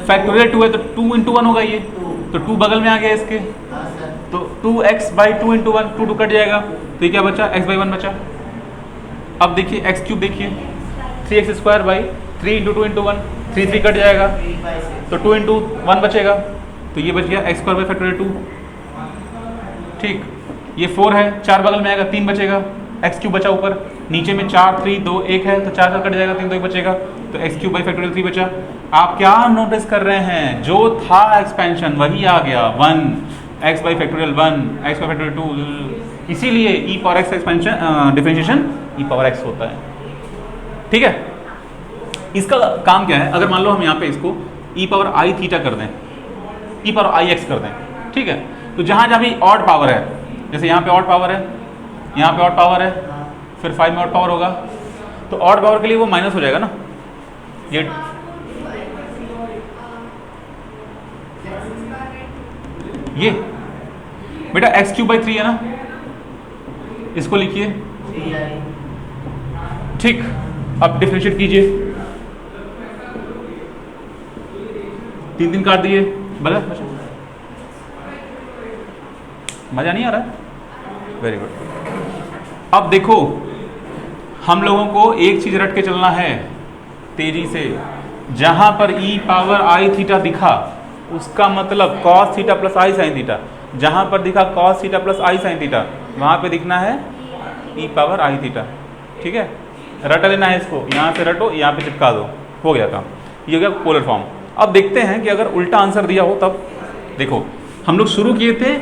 फैक्टोरियल 2 है तो 2 इंटू 1 होगा ये, तो 2 बगल में आ गया इसके, तो 2x बाई 2 इंटू 1, 2 2 कट जाएगा, तो ये क्या बचा, x बाई 1 बचा। अब देखिए x क्यूब देखिए, 3x square by 3 into 2 into 1, 3 3 cut जाएगा, तो 2 इंटू 1 बचेगा, तो ये बच गया x स्क्वायर बाई फैक्टोरियल 2। ठीक, ये 4 है, 4 बगल में आएगा, 3 बचेगा, x क्यूब बचा ऊपर, नीचे में 4 3 2 1 है, तो 4 4 कट जाएगा, 3 2 1 बचेगा, तो x क्यूब बाई फैक्टोरियल 3 बचा। आप क्या नोटिस कर रहे हैं, जो था एक्सपेंशन वही आ गया, 1 x by factorial 1, x by factorial 2, इसीलिए e power x expansion differentiation e power x होता है। ठीक है, इसका काम क्या है, अगर मान लो हम यहाँ पे इसको e पावर i थीटा कर दें, e पावर i x कर दें, ठीक है, तो जहाँ जहाँ भी ऑड पावर है, जैसे यहाँ पे ऑड पावर है, यहाँ पे ऑड पावर है, फिर 5 में ऑड पावर होगा, तो ऑड पावर के लिए वो माइनस हो जाएगा ना, ये बेटा x क्यूब बाई 3 है ना, इसको लिखिए, ठीक। अब डिफरेंशिएट कीजिए, 3 3 काट दिए, बता मजा नहीं आ रहा? Very good. अब देखो, हम लोगों को एक चीज रट के चलना है तेजी से, जहां पर e पावर i थीटा दिखा उसका मतलब cos theta plus i sine theta, जहां पर दिखा cos theta plus i sine theta, वहां पे दिखना है e पावर i थीटा। ठीक है, रट लेना है इसको, यहाँ से रटो, यहाँ पे चिपका दो, हो गया काम, ये हो गया पोलर फॉर्म। अब देखते हैं कि अगर उल्टा आंसर दिया हो तब। देखो, हम लोग शुरू किए थे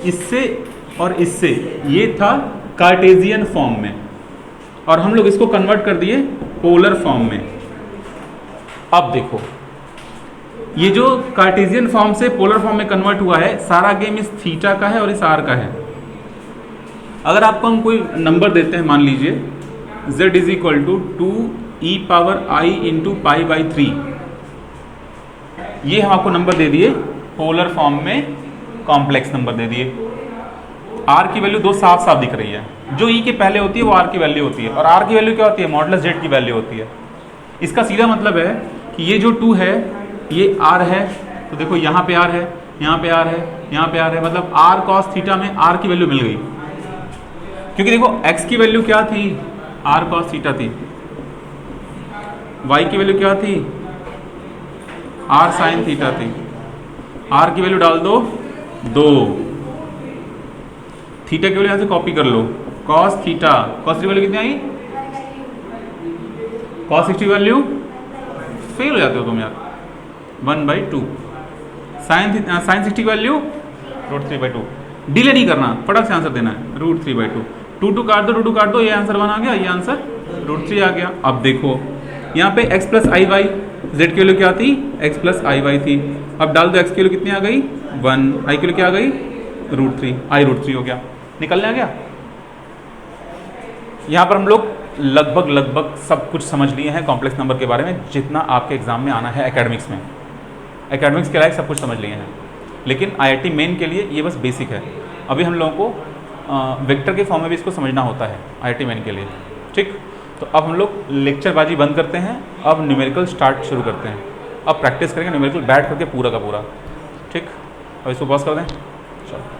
इससे और इससे, ये था कार्टेशियन फॉर्म में, और हम लोग इसको कन्वर्ट कर दिए पोलर फॉर्म में। अब देखो, ये जो कार्टेशियन फॉर्म से पोलर फॉर्म में कन्वर्ट हुआ है, सारा गेम इस थीटा का है और इस आर का है। अगर आपको हम कोई नंबर देते हैं, मान लीजिए z is equal to 2 e power i into pi by 3, ये हम आपको नंबर दे दिए पोलर फॉर्म में, कॉम्प्लेक्स नंबर दे दिए। r की वैल्यू 2 साफ साफ दिख रही है, जो e के पहले होती है वो r की वैल्यू होती है, और r की वैल्यू क्या होती है, मॉडुलस z की वैल्यू होती है। इसका सीधा मतलब है कि ये जो 2 है ये r है, तो देखो यहाँ पे r है, यहाँ पे r है, यहाँ पे r है, मतलब r cos थीटा में r की वैल्यू मिल गई, क्योंकि देखो x की वैल्यू क्या थी, r cos थीटा थी, y की वैल्यू क्या थी, r sin थीटा थी, r की वैल्यू डाल दो 2, थीटा की वैल्यू यहाँ से कॉपी कर लो, cos थीटा, cos की वैल्यू कितनी आई, cos 60 वैल्यू, फेल हो जाते हो तुम यार, 1/2, साइन 60 की वैल्यू √3/2, डिले नहीं करना, फटाक से आंसर देना है, √3/2, 2 2 काट दो, 2 2 काट दो, ये आंसर 1 आ गया, ये आंसर √3 आ गया। अब देखो यहाँ पे x प्लस आई वाई, z की वैल्यू क्या थी, x प्लस आई वाई थी, अब डाल दो x की वैल्यू कितनी आ गई 1, i की वैल्यू क्या आ गई √3, i √3 हो गया, निकलने आ गया। यहाँ पर हम लोग लगभग सब कुछ समझ लिए हैं कॉम्प्लेक्स नंबर के बारे में, जितना आपके एग्जाम में आना है एकेडमिक्स में, एकेडमिक्स के लायक सब कुछ समझ लिए हैं, लेकिन आईआईटी मेन के लिए ये बस बेसिक है। अभी हम लोगों को वेक्टर के फॉर्म में भी इसको समझना होता है आईआईटी मेन के लिए। ठीक, तो अब हम लोग लेक्चरबाजी बंद करते हैं, अब न्यूमेरिकल स्टार्ट शुरू करते हैं। अब प्रैक्टिस करेंगे न्यूमेरिकल बैठ करके पूरा का पूरा। ठीक, अब इसको पॉज कर दें। चलो।